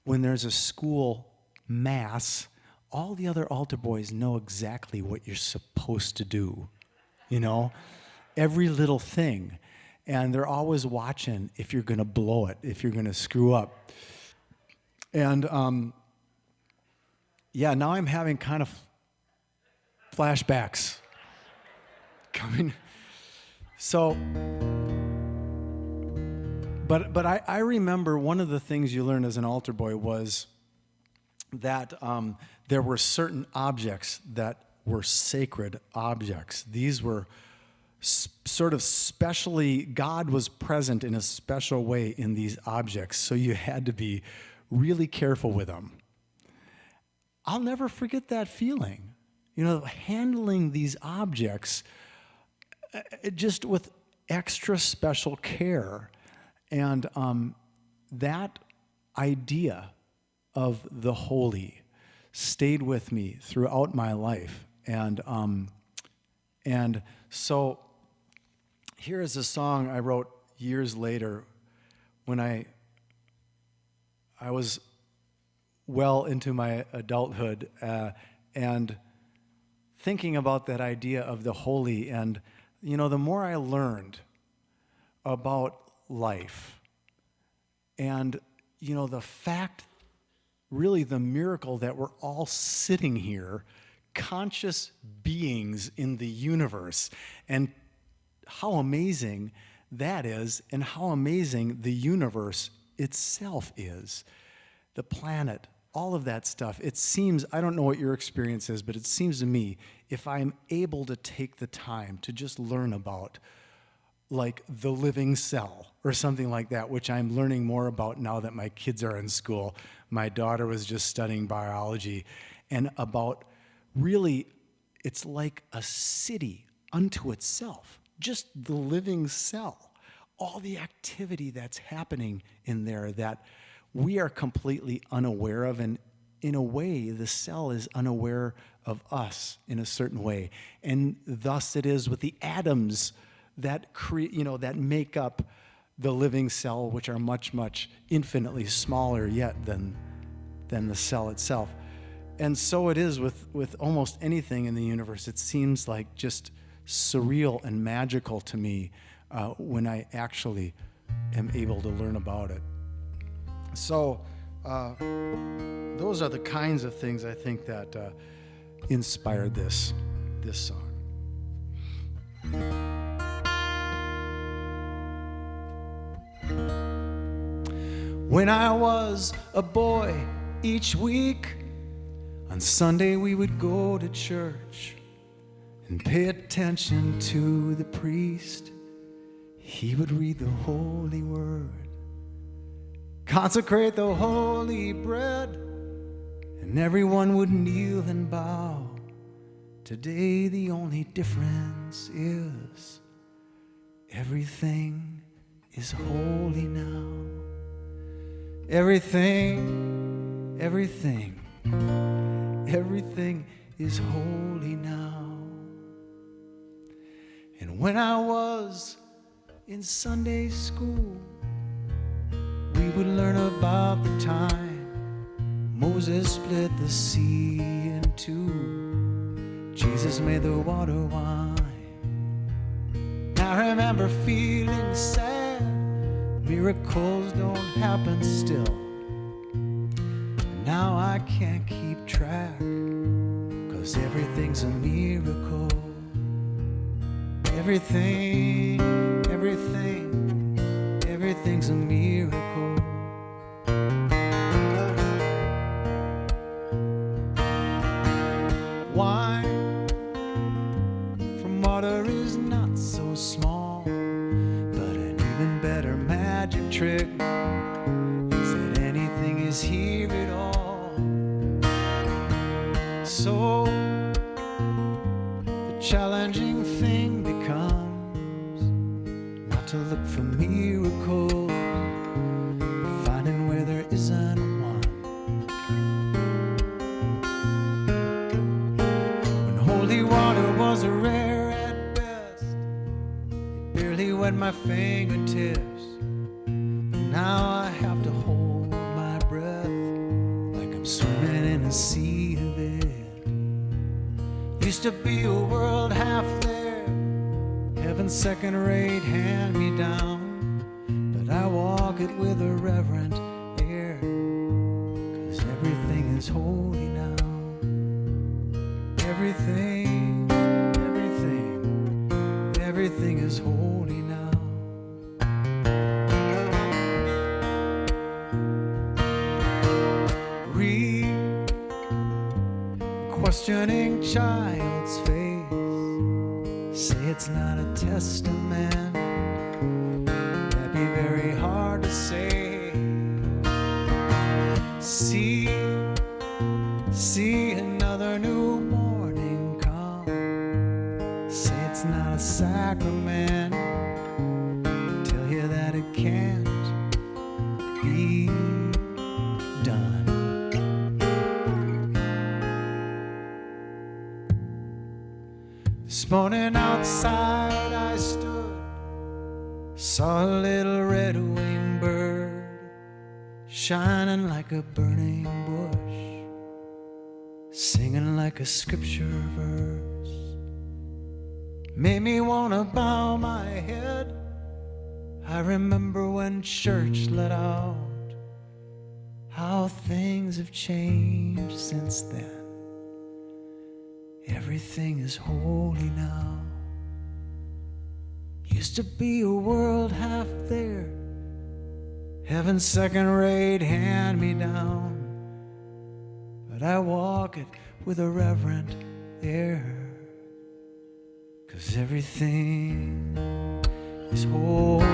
when there's a school mass, all the other altar boys know exactly what you're supposed to do, you know, every little thing. And they're always watching if you're going to blow it, if you're going to screw up. And, yeah, now I'm having kind of flashbacks coming. So, but I remember one of the things you learned as an altar boy was that there were certain objects that were sacred objects. These were sort of specially, God was present in a special way in these objects, so you had to be really careful with them. I'll never forget that feeling, handling these objects just with extra special care. And that idea of the holy stayed with me throughout my life. And so here is a song I wrote years later when I was well into my adulthood and thinking about that idea of the holy. And, the more I learned about life and, the fact, really the miracle that we're all sitting here, conscious beings in the universe, and how amazing that is, and how amazing the universe itself is. The planet, all of that stuff. It seems, I don't know what your experience is, but it seems to me, if I'm able to take the time to just learn about, like, the living cell or something like that, which I'm learning more about now that my kids are in school. My daughter was just studying biology, and about really, it's like a city unto itself, just the living cell, all the activity that's happening in there that we are completely unaware of, and in a way, the cell is unaware of us in a certain way. And thus it is with the atoms that that make up the living cell, which are much, much infinitely smaller yet than the cell itself. And so it is with almost anything in the universe. It seems like just surreal and magical to me when I actually am able to learn about it. So those are the kinds of things I think that inspired this song. When I was a boy, each week on Sunday we would go to church and pay attention to the priest. He would read the holy word, consecrate the holy bread, and everyone would kneel and bow. Today the only difference is everything is holy now. Everything is holy now. And when I was in Sunday school, we would learn about the time Moses split the sea in two. Jesus made the water wine. I remember feeling sad. Miracles don't happen still. Now I can't keep track, 'cause everything's a miracle. Everything's a miracle. Wine from water is not so small, but an even better magic trick is that anything is here at all. So the challenging thing becomes not to look for miracles, but finding where there isn't one. When holy water was rare at best, it barely wet my fingertips. Now I have to hold my breath like I'm swimming in a sea of it. Used to be a world half there, heaven's second-rate hand-me-down, but I walk it with a reverent air, 'cause everything is holy now. Everything everything is holy now. Read questioning child's face, say it's not a testament, that'd be very hard to say. See another new morning come, say it's not a sacrament, tell you that it can't be done. This morning outside I stood, saw a little red-winged bird shining like a burning bush, singing like a scripture verse. Made me want to bow my head. I remember when church let out, how things have changed since then. Everything is holy now. Used to be a world half there, heaven's second-rate hand-me-down, but I walk it with a reverent air, 'cause everything is holy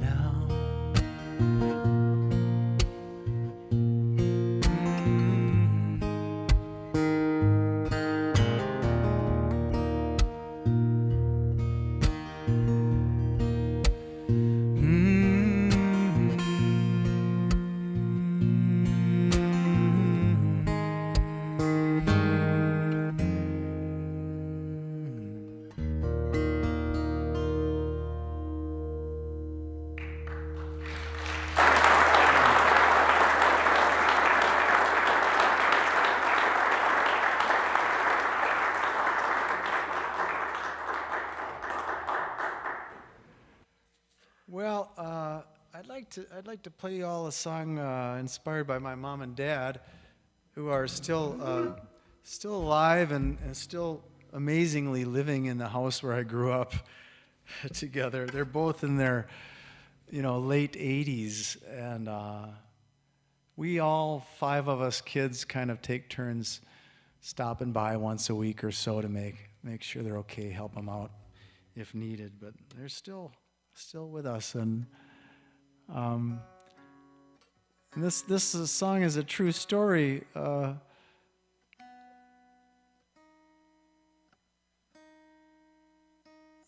now. Well, I'd like to play you all a song inspired by my mom and dad, who are still alive and still amazingly living in the house where I grew up together. They're both in their, late 80s, and we all 5 of us kids kind of take turns stopping by once a week or so to make sure they're okay, help them out if needed. But they're still with us, and this song is a true story.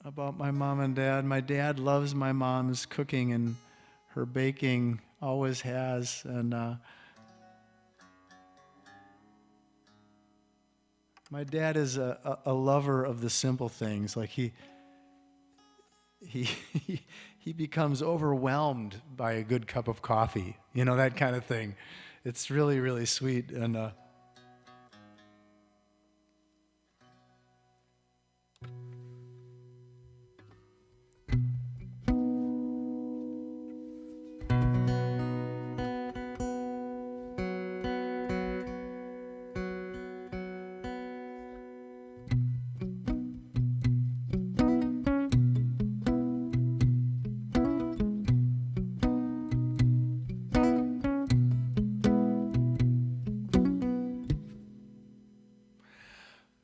About my mom and dad. My dad loves my mom's cooking and her baking, always has, and my dad is a lover of the simple things. Like he becomes overwhelmed by a good cup of coffee, that kind of thing. It's really, really sweet. And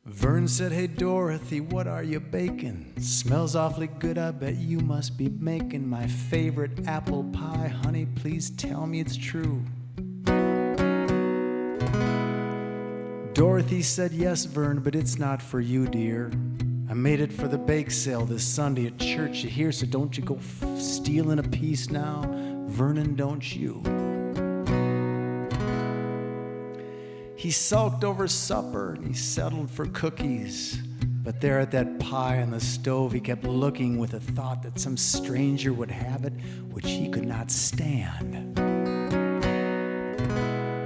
Vern said, "Hey Dorothy, what are you baking? Smells awfully good, I bet you must be making my favorite apple pie. Honey, please tell me it's true." Dorothy said, "Yes, Vern, but it's not for you, dear. I made it for the bake sale this Sunday at church, you hear, so don't you go stealing a piece now. Vernon, don't you?" He sulked over supper and he settled for cookies. But there at that pie on the stove, he kept looking with a thought that some stranger would have it, which he could not stand.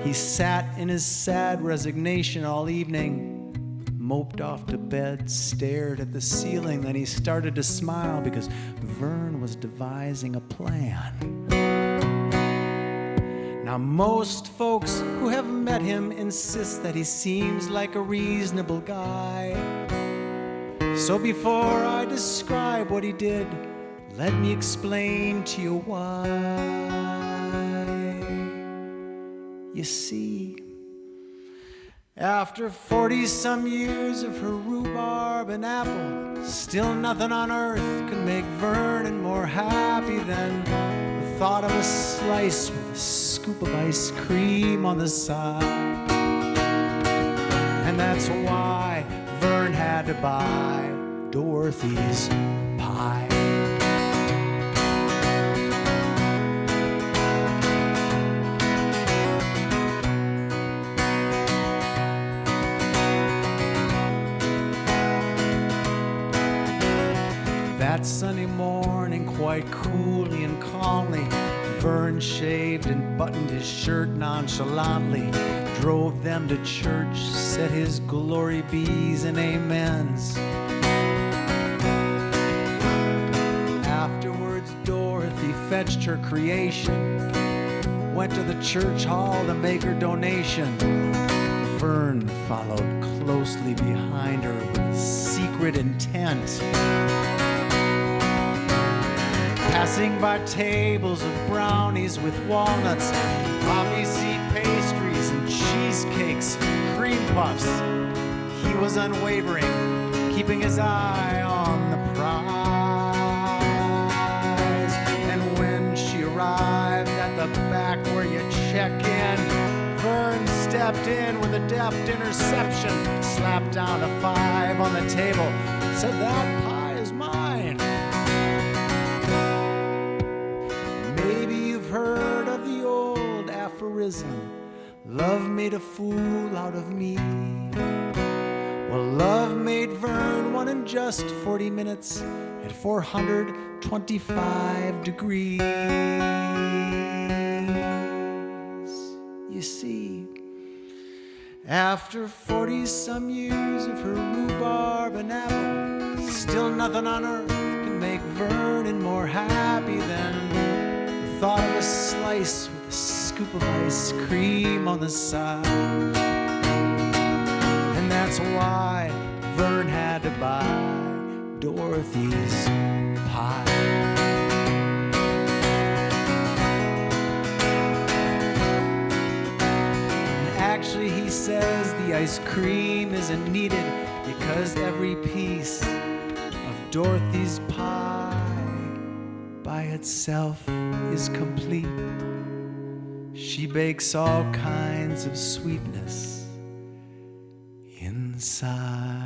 He sat in his sad resignation all evening, moped off to bed, stared at the ceiling, then he started to smile because Vern was devising a plan. Now, most folks who have met him insist that he seems like a reasonable guy. So before I describe what he did, let me explain to you why. You see, after 40-some years of her rhubarb and apple, still nothing on earth could make Vernon more happy than the thought of a slice with a scoop of ice cream on the side. And that's why Vern had to buy Dorothy's pie. That Sunday morning, quite coolly and calmly, Vern shaved and buttoned his shirt nonchalantly, drove them to church, said his glory bees and amens. Afterwards, Dorothy fetched her creation, went to the church hall to make her donation. Vern followed closely behind her with secret intent. Passing by tables of brownies with walnuts, poppy seed pastries and cheesecakes, cream puffs, he was unwavering, keeping his eye on the prize. And when she arrived at the back where you check in, Vern stepped in with a deft interception, slapped down a 5 on the table, said, "That pie is mine." Maybe you've heard of the old aphorism, love made a fool out of me. Well, love made Vern one in just 40 minutes at 425 degrees. You see, after 40-some years of her rhubarb and apple, still nothing on earth can make Vernon more happy than the thought of a slice with a scoop of ice cream on the side. And that's why Vern had to buy Dorothy's pie. Actually, he says the ice cream isn't needed because every piece of Dorothy's pie by itself is complete. She bakes all kinds of sweetness inside.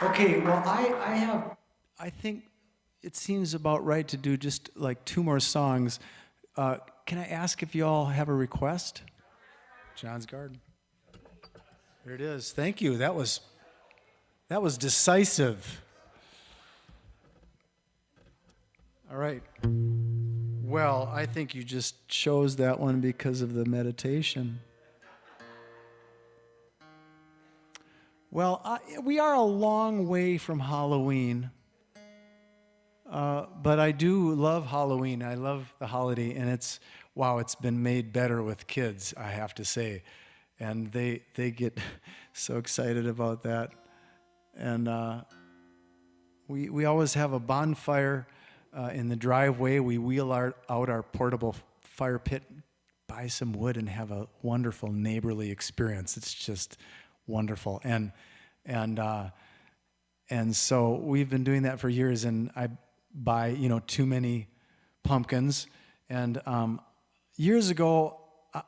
Okay, well, I think it seems about right to do just like 2 more songs. Can I ask if you all have a request? John's Garden. There it is. Thank you. That was decisive. All right. Well, I think you just chose that one because of the meditation. Well, we are a long way from Halloween, but I do love Halloween. I love the holiday, and it's been made better with kids, I have to say, and they get so excited about that. And we always have a bonfire in the driveway. We wheel out our portable fire pit, buy some wood, and have a wonderful neighborly experience. It's just wonderful, and so we've been doing that for years. And I buy too many pumpkins, and years ago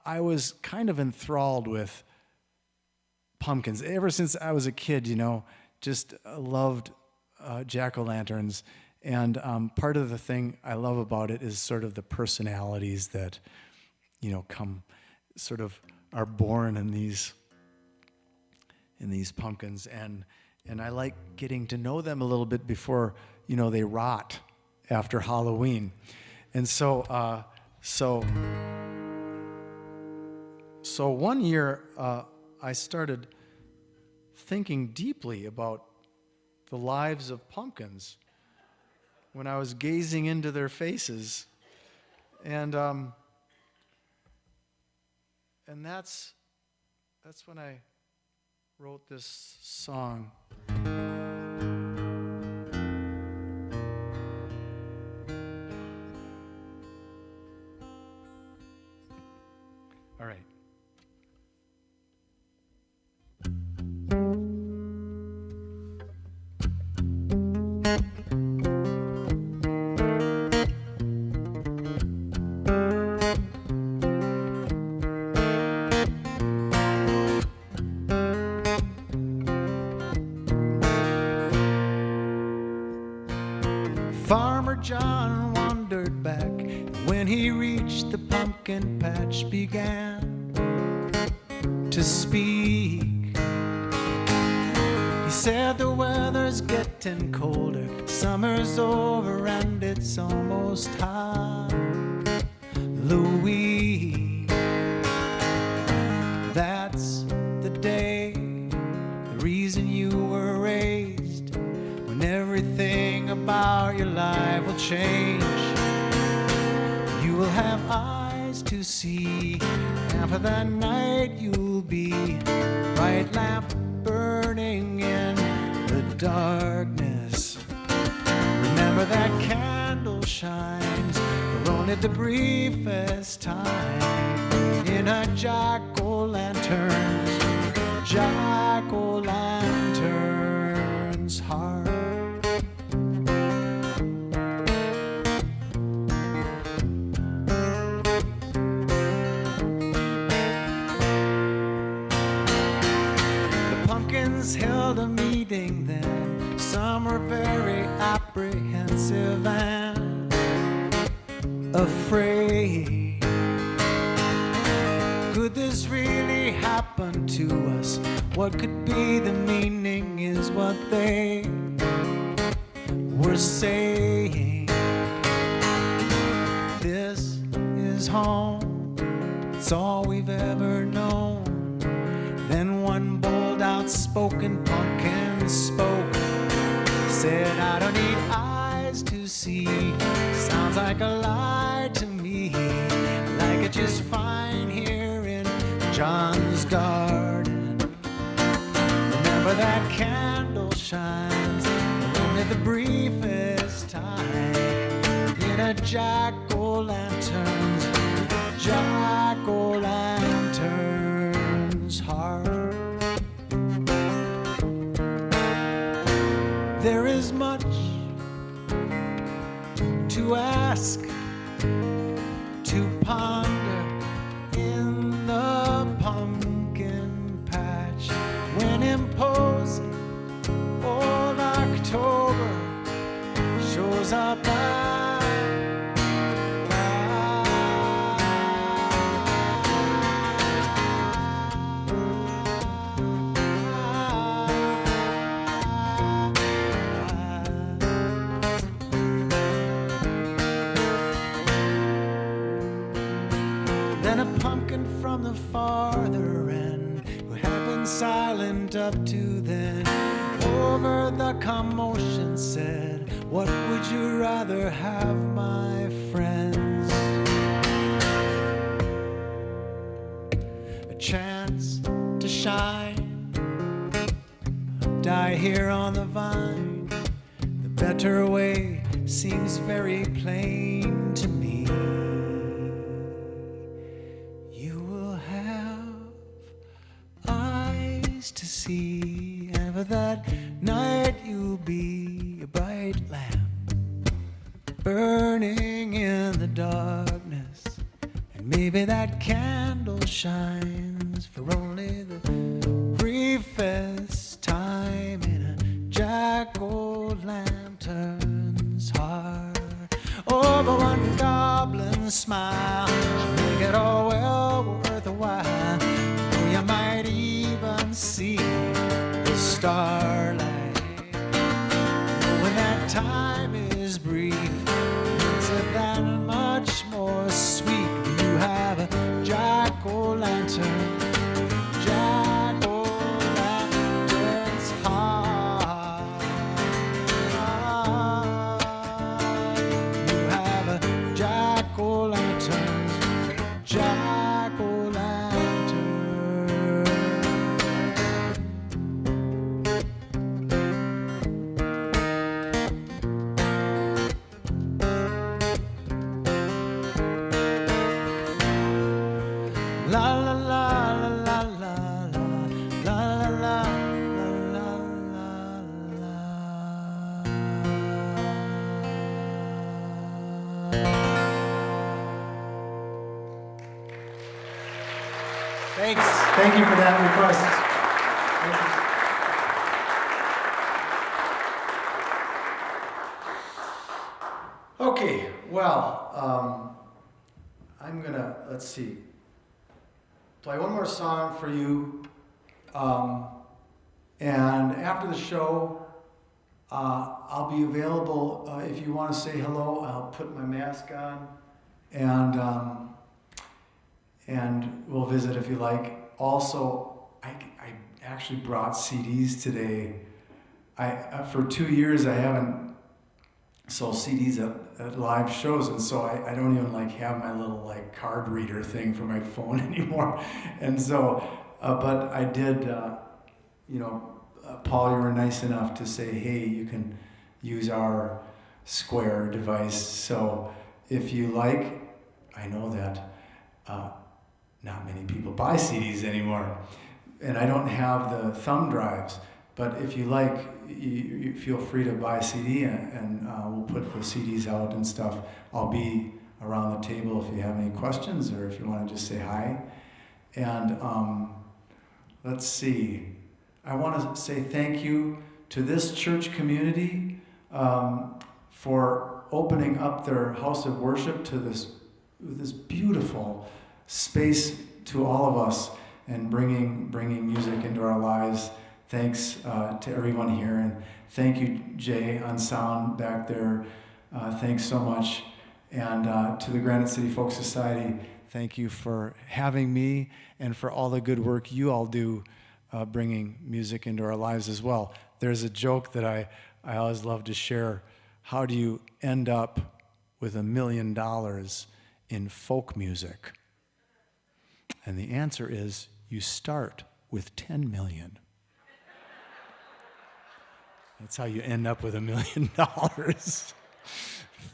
I was kind of enthralled with pumpkins ever since I was a kid. Just loved jack-o'-lanterns, and part of the thing I love about it is sort of the personalities that come sort of are born in these pumpkins, and I like getting to know them a little bit before they rot after Halloween. And so one year I started thinking deeply about the lives of pumpkins when I was gazing into their faces. And that's when I wrote this song. All right. Farmer John wandered back, and when he reached the pumpkin patch, began to speak. He said the weather's getting colder, summer's over and it's almost Halloween. That's the day, the reason you were raised, when everything about your life will change. You will have eyes to see, and for that night you'll be bright lamp burning in the darkness. Remember that candle shines for only the briefest time in a jack-o'-lantern's heart. Held a meeting then. Some were very apprehensive and afraid. Could this really happen to us? What could be the meaning is what they were saying. This is home, it's all we've ever known. Then one bold, outspoken pumpkin spoke. Said, I don't need eyes to see. Sounds like a lie to me. Like it just fine here in John's garden. Remember that candle shines only the briefest time in a jack-o'-lantern's heart. There is much to ask, to ponder in the pumpkin patch when imposing old October shows up. Then a pumpkin from the farther end, who had been silent up to then, over the commotion said, what would you rather have, my friends? A chance to shine, die here on the vine. The better way seems very plain to me. To see, and for that night you'll be a bright lamp burning in the darkness, and maybe that candle shines for only the briefest time in a jack-o'-lantern's heart. Oh, but one goblin smile should make it all well worth a while. You might even see the starlight. When that time is brief, it's that much more sweet. You have a jack-o'-lantern, jack-o'-lantern's heart. Thanks. Thank you for that request. Okay, well, I'm gonna, let's see, play one more song for you. And after the show, I'll be available. If you want to say hello, I'll put my mask on, and we'll visit if you like. Also, I actually brought CDs today. For 2 years I haven't sold CDs at live shows, and so I don't even have my little card reader thing for my phone anymore. And so, but I did, Paul, you were nice enough to say, hey, you can use our Square device. So if you like, I know that not many people buy CDs anymore, and I don't have the thumb drives, but if you like, you feel free to buy a CD, and we'll put the CDs out and stuff. I'll be around the table if you have any questions, or if you want to just say hi. And let's see. I want to say thank you to this church community for opening up their house of worship to this beautiful space to all of us, and bringing music into our lives. Thanks to everyone here, and thank you, Jay, on sound back there. Thanks so much. And to the Granite City Folk Society, thank you for having me and for all the good work you all do bringing music into our lives as well. There's a joke that I always love to share. How do you end up with $1 million in folk music? And the answer is, you start with 10 million. That's how you end up with $1 million.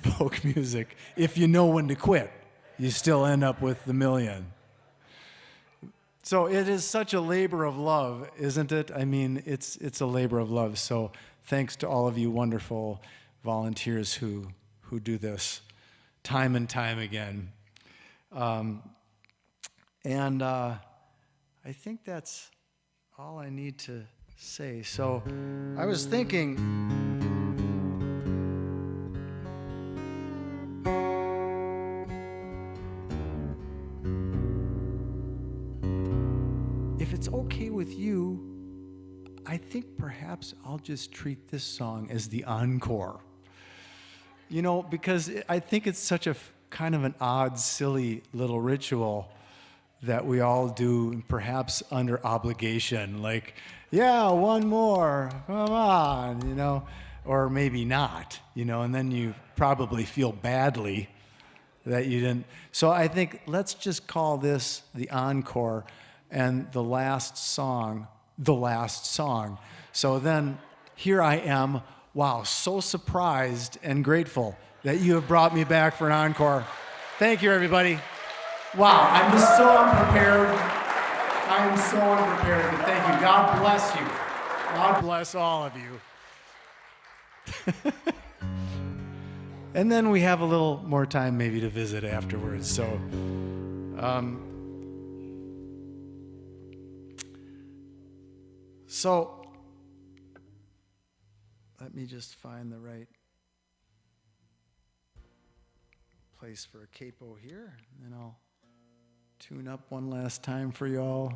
Folk music. If you know when to quit, you still end up with the million. So it is such a labor of love, isn't it? I mean, it's a labor of love. So thanks to all of you wonderful volunteers who do this time and time again. And I think that's all I need to say. So I was thinking, if it's okay with you, I think perhaps I'll just treat this song as the encore. Because I think it's such a kind of an odd, silly little ritual that we all do, perhaps under obligation, yeah, one more, come on, or maybe not, and then you probably feel badly that you didn't. So I think let's just call this the encore, and the last song. So then here I am, wow, so surprised and grateful that you have brought me back for an encore. Thank you, everybody. Wow, I'm just so unprepared. I am so unprepared, but thank you. God bless you. God bless all of you. And then we have a little more time maybe to visit afterwards. So, let me just find the right place for a capo here, and then I'll tune up one last time for y'all.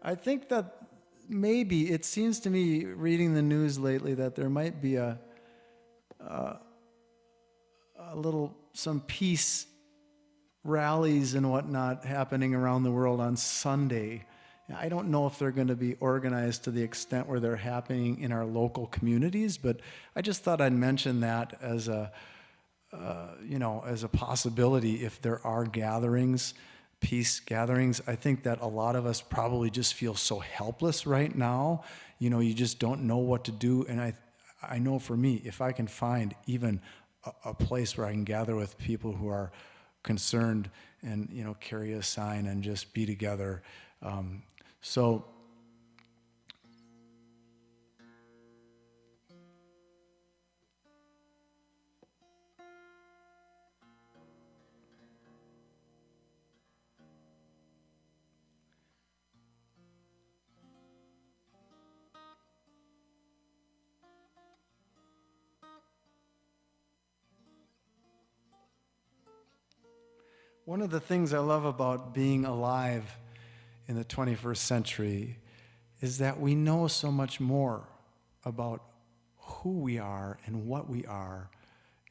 I think that maybe, it seems to me, reading the news lately, that there might be some peace rallies and whatnot happening around the world on Sunday. I don't know if they're going to be organized to the extent where they're happening in our local communities, but I just thought I'd mention that as a possibility. If there are gatherings, peace gatherings, I think that a lot of us probably just feel so helpless right now. You just don't know what to do. And I know for me, if I can find even a place where I can gather with people who are concerned and, carry a sign and just be together. So One of the things I love about being alive in the 21st century is that we know so much more about who we are and what we are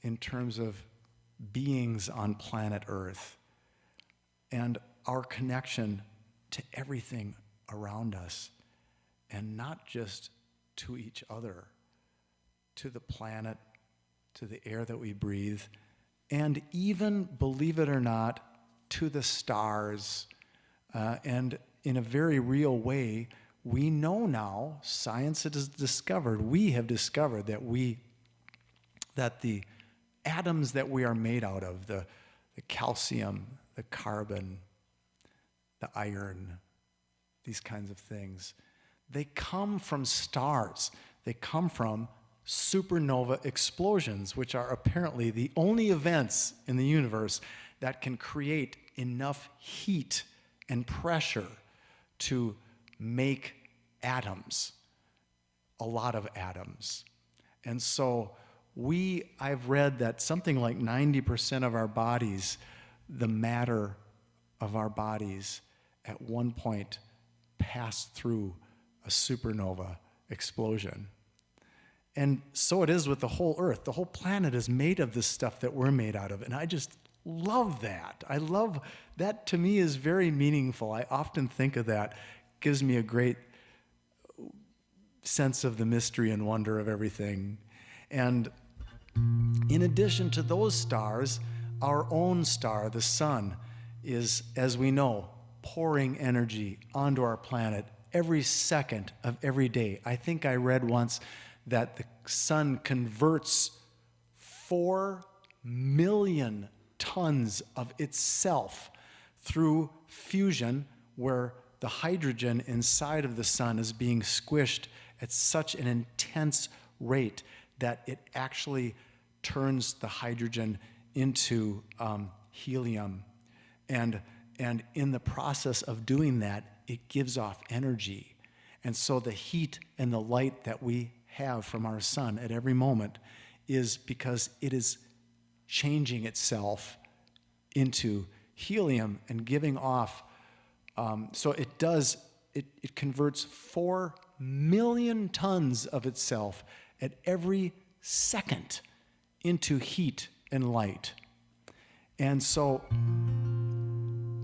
in terms of beings on planet Earth and our connection to everything around us, and not just to each other, to the planet, to the air that we breathe, and even, believe it or not, to the stars. And in a very real way, we know now, science has discovered, we have discovered that the atoms that we are made out of, the calcium, the carbon, the iron, these kinds of things, they come from stars. They come from supernova explosions, which are apparently the only events in the universe that can create enough heat and pressure to make atoms, a lot of atoms. And so I've read that something like 90% of our bodies, the matter of our bodies, at one point passed through a supernova explosion. And so it is with the whole Earth. The whole planet is made of this stuff that we're made out of. And I just love that. I love that. To me is very meaningful. I often think of that. It gives me a great sense of the mystery and wonder of everything. And in addition to those stars, our own star, the sun, is, as we know, pouring energy onto our planet every second of every day. I think I read once that the sun converts 4 million tons of itself through fusion, where the hydrogen inside of the sun is being squished at such an intense rate that it actually turns the hydrogen into helium. And in the process of doing that, it gives off energy. And so the heat and the light that we have from our sun at every moment is because it is changing itself into helium and giving off. So it converts 4 million tons of itself at every second into heat and light. And so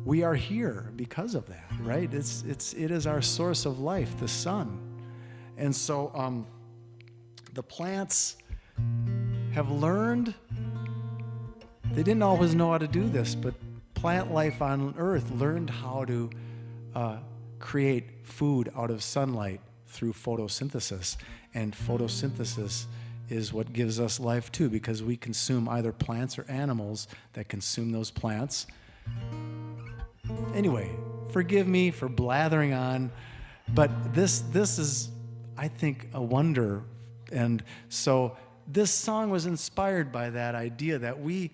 we are here because of that, right? It is our source of life, the sun. And so the plants have learned, they didn't always know how to do this, but plant life on Earth learned how to create food out of sunlight through photosynthesis. And photosynthesis is what gives us life too, because we consume either plants or animals that consume those plants. Anyway, forgive me for blathering on, but this is, I think, a wonder. And so this song was inspired by that idea that we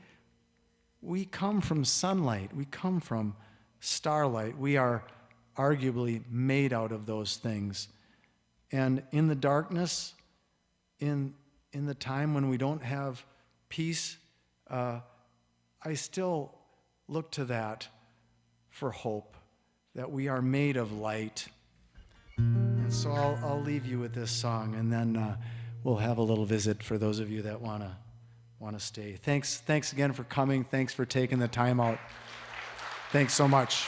come from sunlight, we come from starlight, we are arguably made out of those things. And in the darkness, in the time when we don't have peace, I still look to that for hope, that we are made of light. And so I'll leave you with this song, and then we'll have a little visit for those of you that want to stay. Thanks again for coming. Thanks for taking the time out. Thanks so much.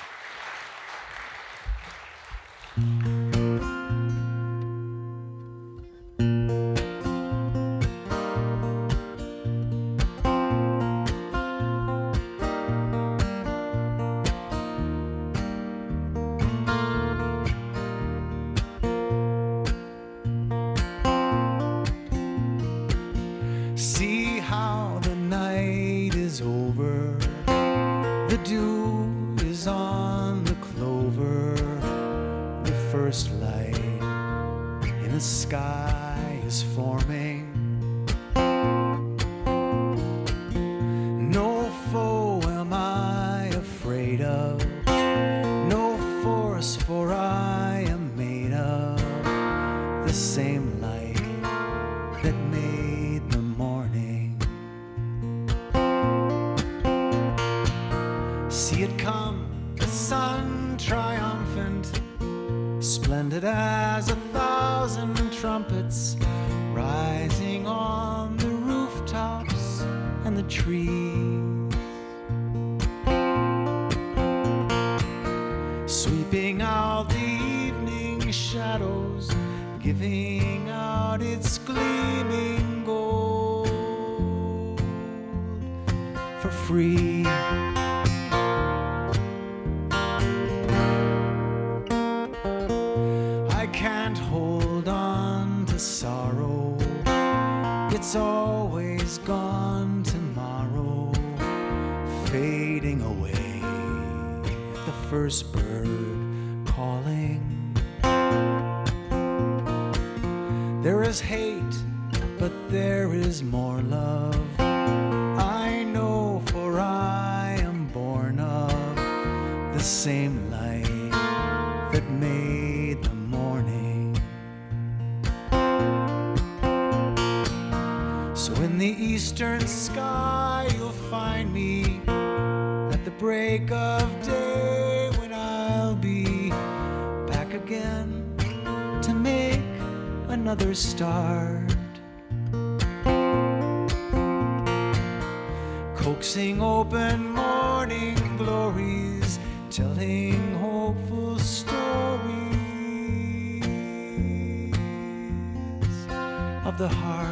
See how the night is over, the dew is on the clover, the first light in the sky is forming. No foe am I afraid of, no force, for I am made of the same light that made the morning. see it come, the sun triumphant, splendid as 1,000 trumpets, rising on the rooftops and the trees, sweeping out the evening shadows, giving out its gleaming gold for free. I can't hold on to sorrow, it's always gone tomorrow, fading away, the first bird calling. There is hate, but there is more love. I know, for I am born of the same light that made the morning. So in the eastern sky you'll find me at the break of day, when I'll be back again to make another start, coaxing open morning glories, telling hopeful stories of the heart.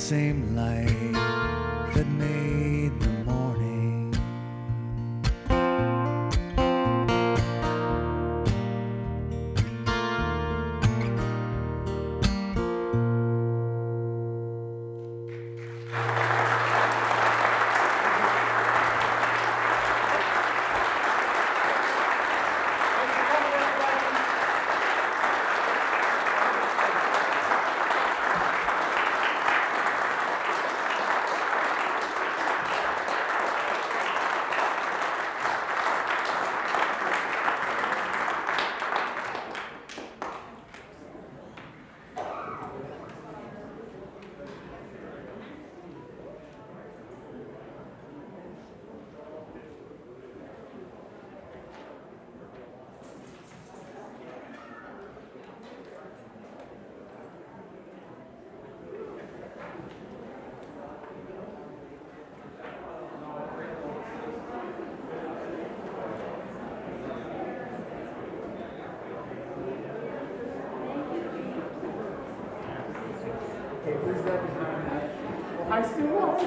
Same light that made the morning. I still want to